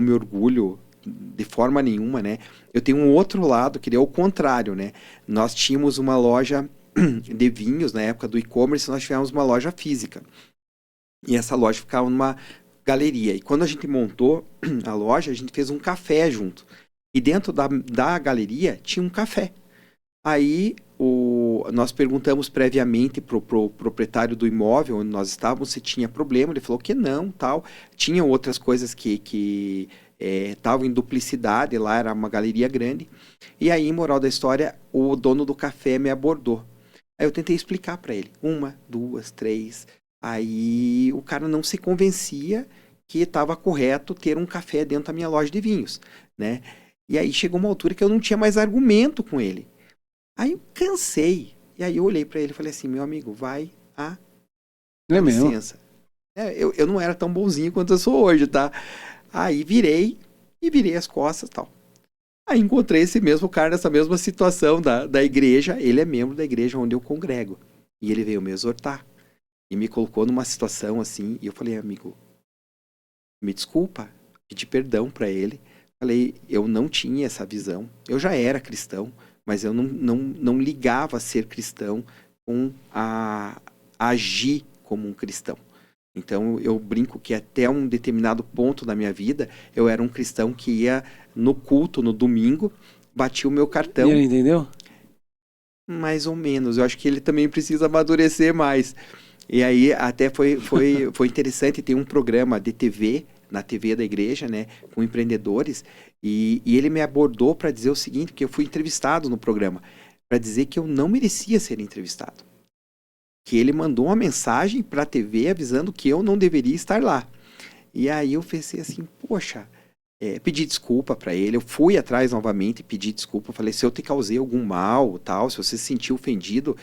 me orgulho de forma nenhuma, né? Eu tenho um outro lado que é o contrário, né? Nós tínhamos uma loja de vinhos, na época do e-commerce, nós tivemos uma loja física. E essa loja ficava numa galeria. E quando a gente montou a loja, a gente fez um café junto. E dentro da galeria tinha um café. Aí nós perguntamos previamente pro proprietário do imóvel onde nós estávamos se tinha problema. Ele falou que não, tal. Tinha outras coisas que estavam em duplicidade, lá era uma galeria grande. E aí, moral da história, o dono do café me abordou. Aí eu tentei explicar para ele, 1, 2, 3. Aí o cara não se convencia que estava correto ter um café dentro da minha loja de vinhos, né? E aí chegou uma altura que eu não tinha mais argumento com ele. Aí eu cansei. E aí eu olhei para ele e falei assim, meu amigo, vai Não é mesmo? licença. Eu não era tão bonzinho quanto eu sou hoje, tá? Aí virei as costas e tal. Aí encontrei esse mesmo cara nessa mesma situação da igreja. Ele é membro da igreja onde eu congrego. E ele veio me exortar. E me colocou numa situação assim. E eu falei, amigo, me desculpa. Pedi perdão para ele. Falei, eu não tinha essa visão. Eu já era cristão, mas eu não ligava a ser cristão com a agir como um cristão. Então eu brinco que até um determinado ponto da minha vida, eu era um cristão que ia no culto, no domingo, batia o meu cartão. E ele entendeu? Mais ou menos. Eu acho que ele também precisa amadurecer mais. E aí até foi interessante, tem um programa de TV, na TV da igreja, né, com empreendedores, e ele me abordou para dizer o seguinte, que eu fui entrevistado no programa, para dizer que eu não merecia ser entrevistado. Que ele mandou uma mensagem para a TV avisando que eu não deveria estar lá. E aí eu pensei assim, poxa, pedi desculpa para ele. Eu fui atrás novamente e pedi desculpa. Falei, se eu te causei algum mal, tal, se você se sentiu ofendido,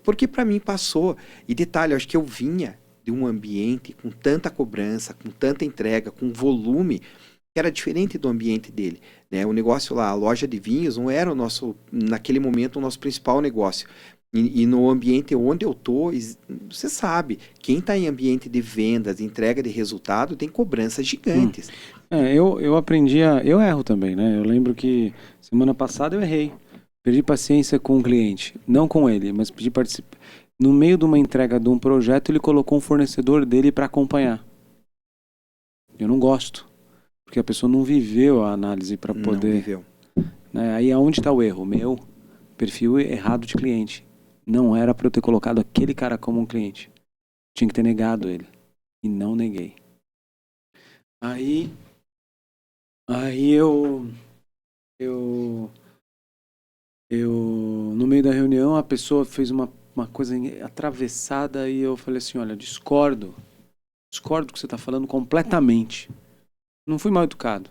porque para mim passou. E detalhe, eu acho que eu vinha de um ambiente com tanta cobrança, com tanta entrega, com volume, que era diferente do ambiente dele, né? O negócio lá, a loja de vinhos, não era o nosso, naquele momento, o nosso principal negócio. E no ambiente onde eu tô, você sabe, quem está em ambiente de vendas, de entrega de resultado, tem cobranças gigantes. Eu aprendi eu erro também, né? Eu lembro que semana passada eu errei. Perdi paciência com o cliente. Não com ele, mas pedi participar. No meio de uma entrega de um projeto, ele colocou um fornecedor dele para acompanhar. Eu não gosto. Porque a pessoa não viveu a análise para poder... Não viveu. Né? Aí aonde está o erro? Meu perfil errado de cliente. Não era para eu ter colocado aquele cara como um cliente. Tinha que ter negado ele. E não neguei. Aí eu no meio da reunião, a pessoa fez uma coisa atravessada e eu falei assim, olha, discordo do que você está falando completamente. Não fui mal educado,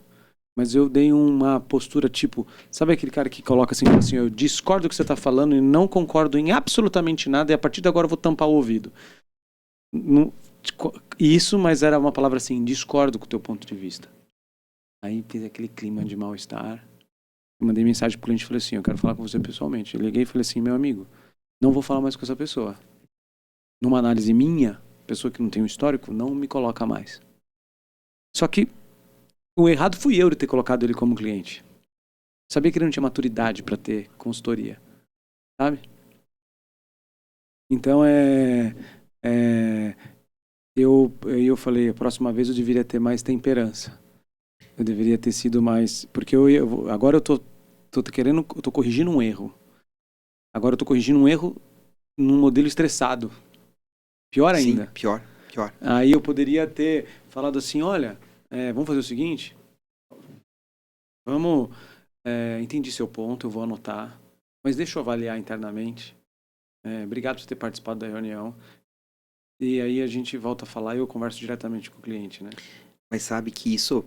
mas eu dei uma postura tipo, sabe aquele cara que coloca assim, eu discordo do que você está falando e não concordo em absolutamente nada e a partir de agora eu vou tampar o ouvido. Isso, mas era uma palavra assim, discordo com o teu ponto de vista. Aí fiz aquele clima de mal-estar. Mandei mensagem pro cliente e falei assim, eu quero falar com você pessoalmente. Eu liguei e falei assim, meu amigo, não vou falar mais com essa pessoa. Numa análise minha, pessoa que não tem um histórico, não me coloca mais. Só que o errado fui eu de ter colocado ele como cliente. Sabia que ele não tinha maturidade para ter consultoria. Sabe? Então eu falei, a próxima vez eu deveria ter mais temperança. Eu deveria ter sido mais... Porque agora eu tô corrigindo um erro. Agora eu tô corrigindo um erro num modelo estressado. Pior ainda. Sim, pior. Aí eu poderia ter falado assim, olha, vamos fazer o seguinte, entendi seu ponto, eu vou anotar, mas deixa eu avaliar internamente. Obrigado por ter participado da reunião. E aí a gente volta a falar e eu converso diretamente com o cliente, né? Mas sabe que isso...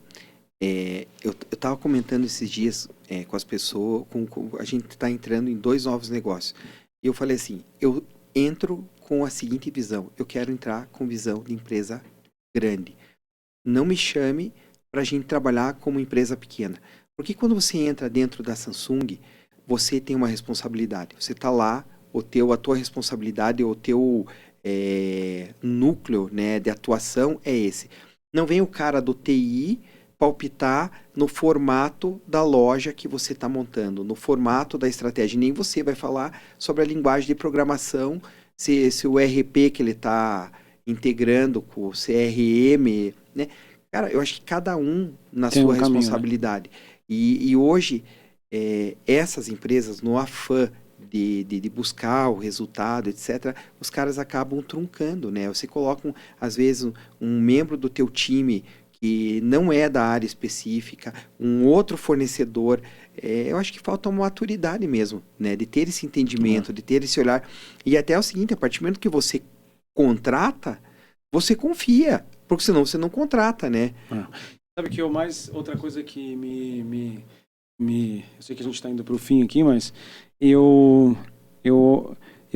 eu estava comentando esses dias com as pessoas, a gente está entrando em 2 novos negócios. E eu falei assim, eu entro com a seguinte visão, eu quero entrar com visão de empresa grande. Não me chame para a gente trabalhar como empresa pequena. Porque quando você entra dentro da Samsung, você tem uma responsabilidade. Você está lá, a tua responsabilidade, o teu núcleo, né, de atuação é esse. Não vem o cara do TI palpitar no formato da loja que você está montando, no formato da estratégia. Nem você vai falar sobre a linguagem de programação, se o RP que ele está integrando com o CRM, né? Cara, eu acho que cada um na tem sua um caminho, responsabilidade. Né? E hoje, essas empresas, no afã de buscar o resultado, etc., os caras acabam truncando, né? Você coloca, às vezes, um membro do teu time que não é da área específica, um outro fornecedor, eu acho que falta uma maturidade mesmo, né? De ter esse entendimento, de ter esse olhar. E até o seguinte, a partir do momento que você contrata, você confia, porque senão você não contrata, né? Sabe que outra coisa que eu sei que a gente está indo para o fim aqui, mas eu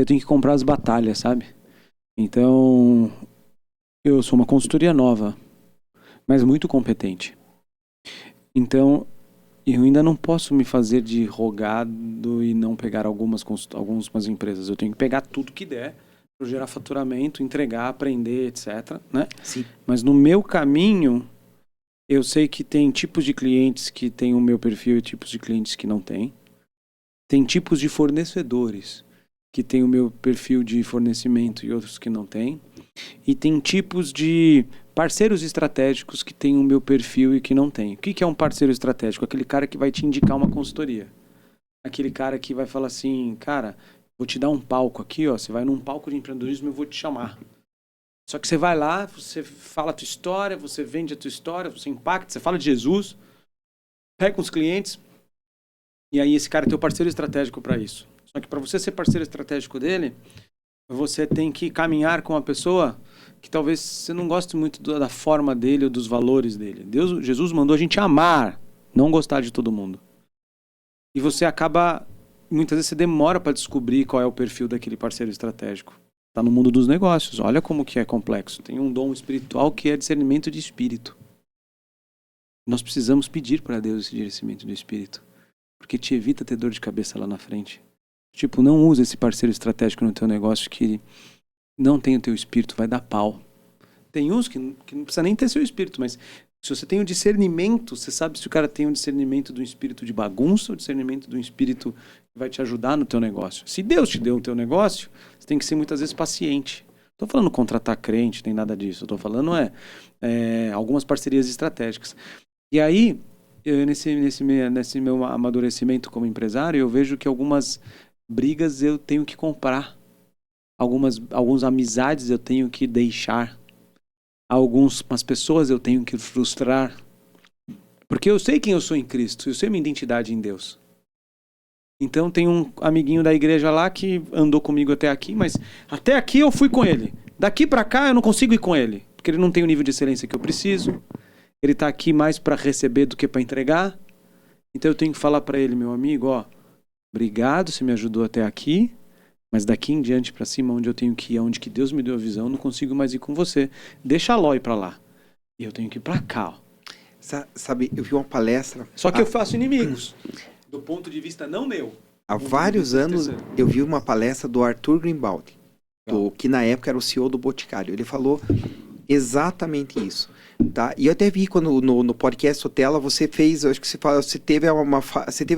tenho que comprar as batalhas, sabe? Então, eu sou uma consultoria nova, mas muito competente. Então, eu ainda não posso me fazer de rogado e não pegar algumas empresas. Eu tenho que pegar tudo que der para gerar faturamento, entregar, aprender, etc. Né? Sim. Mas no meu caminho, eu sei que tem tipos de clientes que têm o meu perfil e tipos de clientes que não têm. Tem tipos de fornecedores que têm o meu perfil de fornecimento e outros que não têm. E tem tipos de parceiros estratégicos que têm o meu perfil e que não têm. O que é um parceiro estratégico? Aquele cara que vai te indicar uma consultoria. Aquele cara que vai falar assim, cara, vou te dar um palco aqui, ó. Você vai num palco de empreendedorismo e eu vou te chamar. Só que você vai lá, você fala a tua história, você vende a tua história, você impacta, você fala de Jesus, pega com os clientes, e aí esse cara é teu parceiro estratégico para isso. Só que para você ser parceiro estratégico dele, você tem que caminhar com uma pessoa que talvez você não goste muito da forma dele ou dos valores dele. Jesus mandou a gente amar, não gostar de todo mundo. E você acaba, muitas vezes você demora para descobrir qual é o perfil daquele parceiro estratégico. Está no mundo dos negócios, olha como que é complexo. Tem um dom espiritual que é discernimento de espírito. Nós precisamos pedir para Deus esse discernimento de espírito, porque te evita ter dor de cabeça lá na frente. Tipo, não use esse parceiro estratégico no teu negócio que não tem o teu espírito, vai dar pau. Tem uns que não precisa nem ter seu espírito, mas se você tem o discernimento, você sabe se o cara tem o discernimento do espírito de bagunça ou discernimento do espírito que vai te ajudar no teu negócio. Se Deus te deu o teu negócio, você tem que ser muitas vezes paciente. Não estou falando contratar crente, nem nada disso. Estou falando algumas parcerias estratégicas. E aí, nesse meu amadurecimento como empresário, eu vejo que algumas brigas eu tenho que comprar. Algumas amizades eu tenho que deixar. Algumas pessoas eu tenho que frustrar. Porque eu sei quem eu sou em Cristo. Eu sei minha identidade em Deus. Então tem um amiguinho da igreja lá que andou comigo até aqui, mas até aqui eu fui com ele. Daqui pra cá eu não consigo ir com ele. Porque ele não tem o nível de excelência que eu preciso. Ele tá aqui mais para receber do que para entregar. Então eu tenho que falar para ele, meu amigo, obrigado, você me ajudou até aqui, mas daqui em diante para cima, onde eu tenho que ir, onde que Deus me deu a visão, eu não consigo mais ir com você. Deixa a Ló ir para lá. E eu tenho que ir para cá. Sabe, eu vi uma palestra... Só que eu faço inimigos. Do ponto de vista não meu. Há vários anos eu vi uma palestra do Arthur Greenwald, que na época era o CEO do Boticário. Ele falou exatamente isso. Tá? E eu até vi quando no podcast Sotela você fez, acho que você teve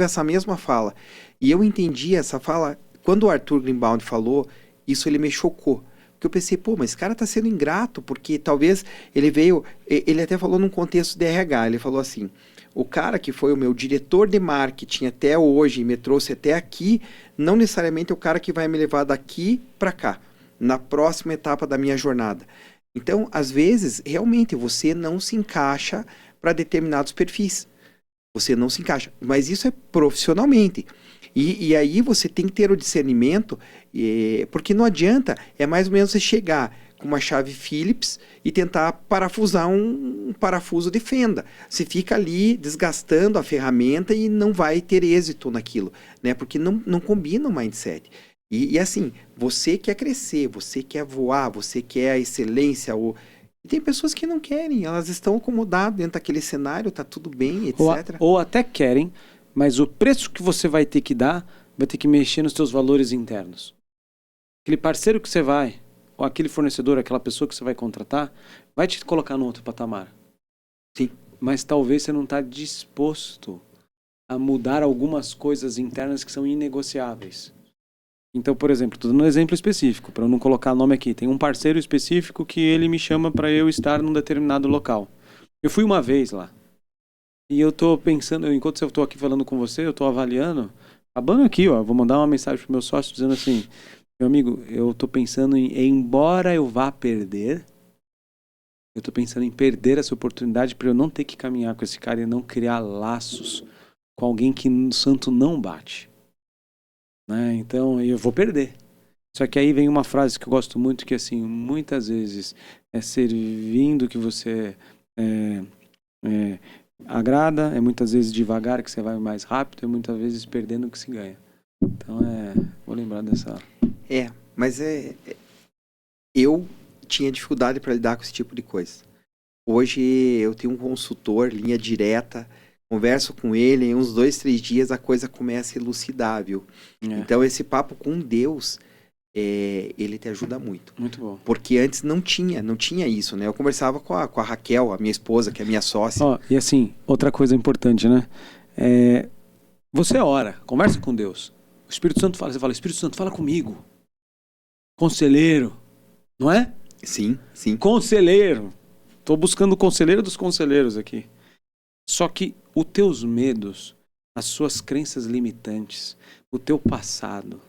essa mesma fala. E eu entendi essa fala, quando o Arthur Greenwald falou, isso ele me chocou. Porque eu pensei, mas esse cara tá sendo ingrato, porque talvez ele até falou num contexto de RH, ele falou assim, o cara que foi o meu diretor de marketing até hoje e me trouxe até aqui, não necessariamente é o cara que vai me levar daqui para cá, na próxima etapa da minha jornada. Então, às vezes, realmente, você não se encaixa para determinados perfis. Você não se encaixa. Mas isso é profissionalmente. E aí você tem que ter o discernimento, porque não adianta, é mais ou menos você chegar com uma chave Phillips e tentar parafusar um parafuso de fenda. Você fica ali desgastando a ferramenta e não vai ter êxito naquilo, né? Porque não combina o mindset. E assim, você quer crescer, você quer voar, você quer a excelência. E tem pessoas que não querem, elas estão acomodadas dentro daquele cenário, tá tudo bem, etc. Ou até querem, mas o preço que você vai ter que dar, vai ter que mexer nos seus valores internos. Aquele parceiro que você vai, ou aquele fornecedor, aquela pessoa que você vai contratar, vai te colocar no outro patamar. Sim. Mas talvez você não está disposto a mudar algumas coisas internas que são inegociáveis. Então, por exemplo, estou dando um exemplo específico, para eu não colocar nome aqui. Tem um parceiro específico que ele me chama para eu estar num determinado local. Eu fui uma vez lá. E eu estou pensando, enquanto eu estou aqui falando com você, eu estou avaliando. Acabando aqui, vou mandar uma mensagem pro meu sócio dizendo assim, meu amigo, eu estou pensando embora eu vá perder, eu estou pensando em perder essa oportunidade para eu não ter que caminhar com esse cara e não criar laços com alguém que o santo não bate. Né? Então eu vou perder. Só que aí vem uma frase que eu gosto muito, que assim, muitas vezes é servindo que você agrada, é muitas vezes devagar que você vai mais rápido, é muitas vezes perdendo que se ganha. Então vou lembrar dessa. Mas eu tinha dificuldade para lidar com esse tipo de coisa. Hoje eu tenho um consultor, linha direta, converso com ele, em uns 2, 3 dias a coisa começa a elucidar, viu? Então esse papo com Deus, ele te ajuda muito. Muito bom. Porque antes não tinha isso, né? Eu conversava com a Raquel, a minha esposa, que é minha sócia. E assim, outra coisa importante, né? Você ora, conversa com Deus. O Espírito Santo fala, você fala, Espírito Santo, fala comigo. Conselheiro, não é? Sim. Conselheiro. Estou buscando o conselheiro dos conselheiros aqui. Só que os teus medos, as suas crenças limitantes, o teu passado,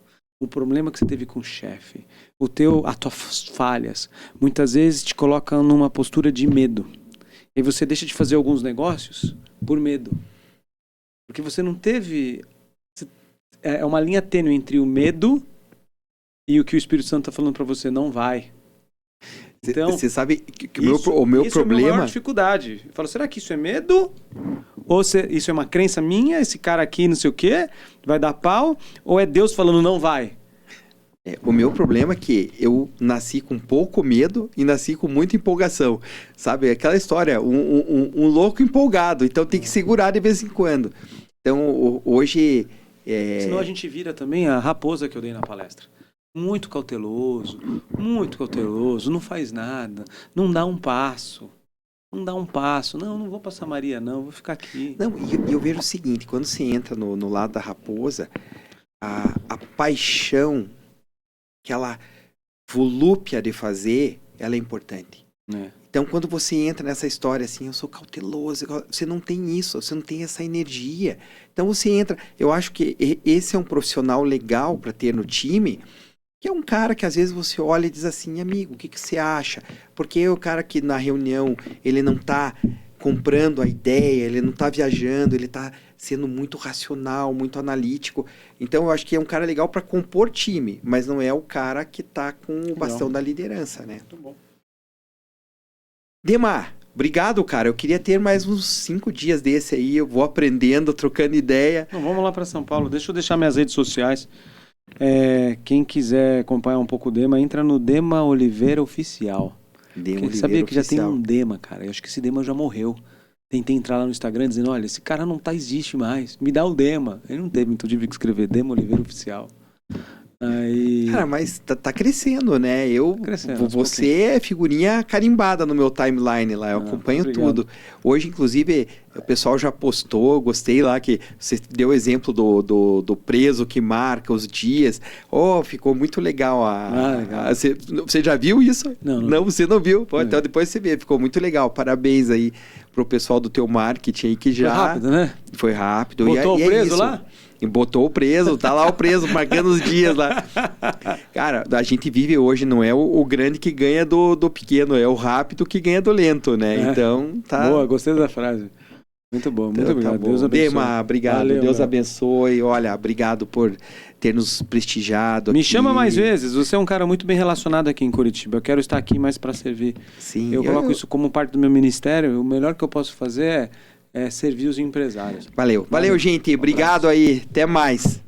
o problema que você teve com o chefe, as tuas falhas, muitas vezes te colocam numa postura de medo. E aí você deixa de fazer alguns negócios por medo. Porque você não teve... É uma linha tênue entre o medo e o que o Espírito Santo está falando para você não vai. Então, você sabe que isso, o meu isso é a minha problema... maior dificuldade. Eu falo, será que isso é medo? Ou isso é uma crença minha? Esse cara aqui não sei o quê, vai dar pau? Ou é Deus falando não vai? O meu problema é que eu nasci com pouco medo e nasci com muita empolgação, sabe? Aquela história, um louco empolgado, então tem que segurar de vez em quando. Então, hoje... Senão a gente vira também a raposa que eu dei na palestra. Muito cauteloso, não faz nada, não dá um passo. Não vou pra Samaria não, vou ficar aqui. Não, e eu vejo o seguinte, quando você entra no lado da raposa, a paixão, aquela volúpia de fazer, ela é importante. Então, quando você entra nessa história assim, eu sou cauteloso, você não tem isso, você não tem essa energia. Então, você entra... Eu acho que esse é um profissional legal para ter no time, que é um cara que às vezes você olha e diz assim, amigo, o que você acha? Porque é o cara que na reunião, ele não está comprando a ideia, ele não está viajando, ele está sendo muito racional, muito analítico. Então, eu acho que é um cara legal para compor time, mas não é o cara que está com o bastão da liderança, né? Muito bom. Demar, obrigado, cara. Eu queria ter mais uns 5 dias desse aí, eu vou aprendendo, trocando ideia. Então, vamos lá para São Paulo. Deixa eu deixar minhas redes sociais. Quem quiser acompanhar um pouco o Dema, entra no Dema Oliveira Oficial. Sabia que já tem um Dema, cara? Eu acho que esse Dema já morreu. Tentei entrar lá no Instagram dizendo, olha, esse cara não existe mais. Me dá o Dema. Ele não teve, então tive que escrever Dema Oliveira Oficial. Aí... Cara, mas tá crescendo, né? Crescendo, você é figurinha carimbada no meu timeline lá, eu acompanho tudo. Hoje, inclusive, o pessoal já postou, gostei lá que você deu o exemplo do preso que marca os dias. Ficou muito legal. Legal. Você já viu isso? Não. Você não viu? Pô, então depois você vê, ficou muito legal. Parabéns aí pro pessoal do teu marketing aí que já... Foi rápido, né? Foi rápido. Botou o preso lá? E botou o preso, tá lá o preso, marcando os dias lá. Cara, a gente vive hoje, não é o grande que ganha do pequeno, é o rápido que ganha do lento, né? Então, tá... Boa, gostei da frase. Muito bom, muito obrigado. Tá, Deus abençoe. Dema, obrigado. Valeu, Deus abençoe. Olha, obrigado por ter nos prestigiado. Me chama mais vezes. Você é um cara muito bem relacionado aqui em Curitiba. Eu quero estar aqui mais para servir. Sim. Eu coloco isso como parte do meu ministério. O melhor que eu posso fazer é servir os empresários. Valeu, gente. Obrigado aí. Até mais.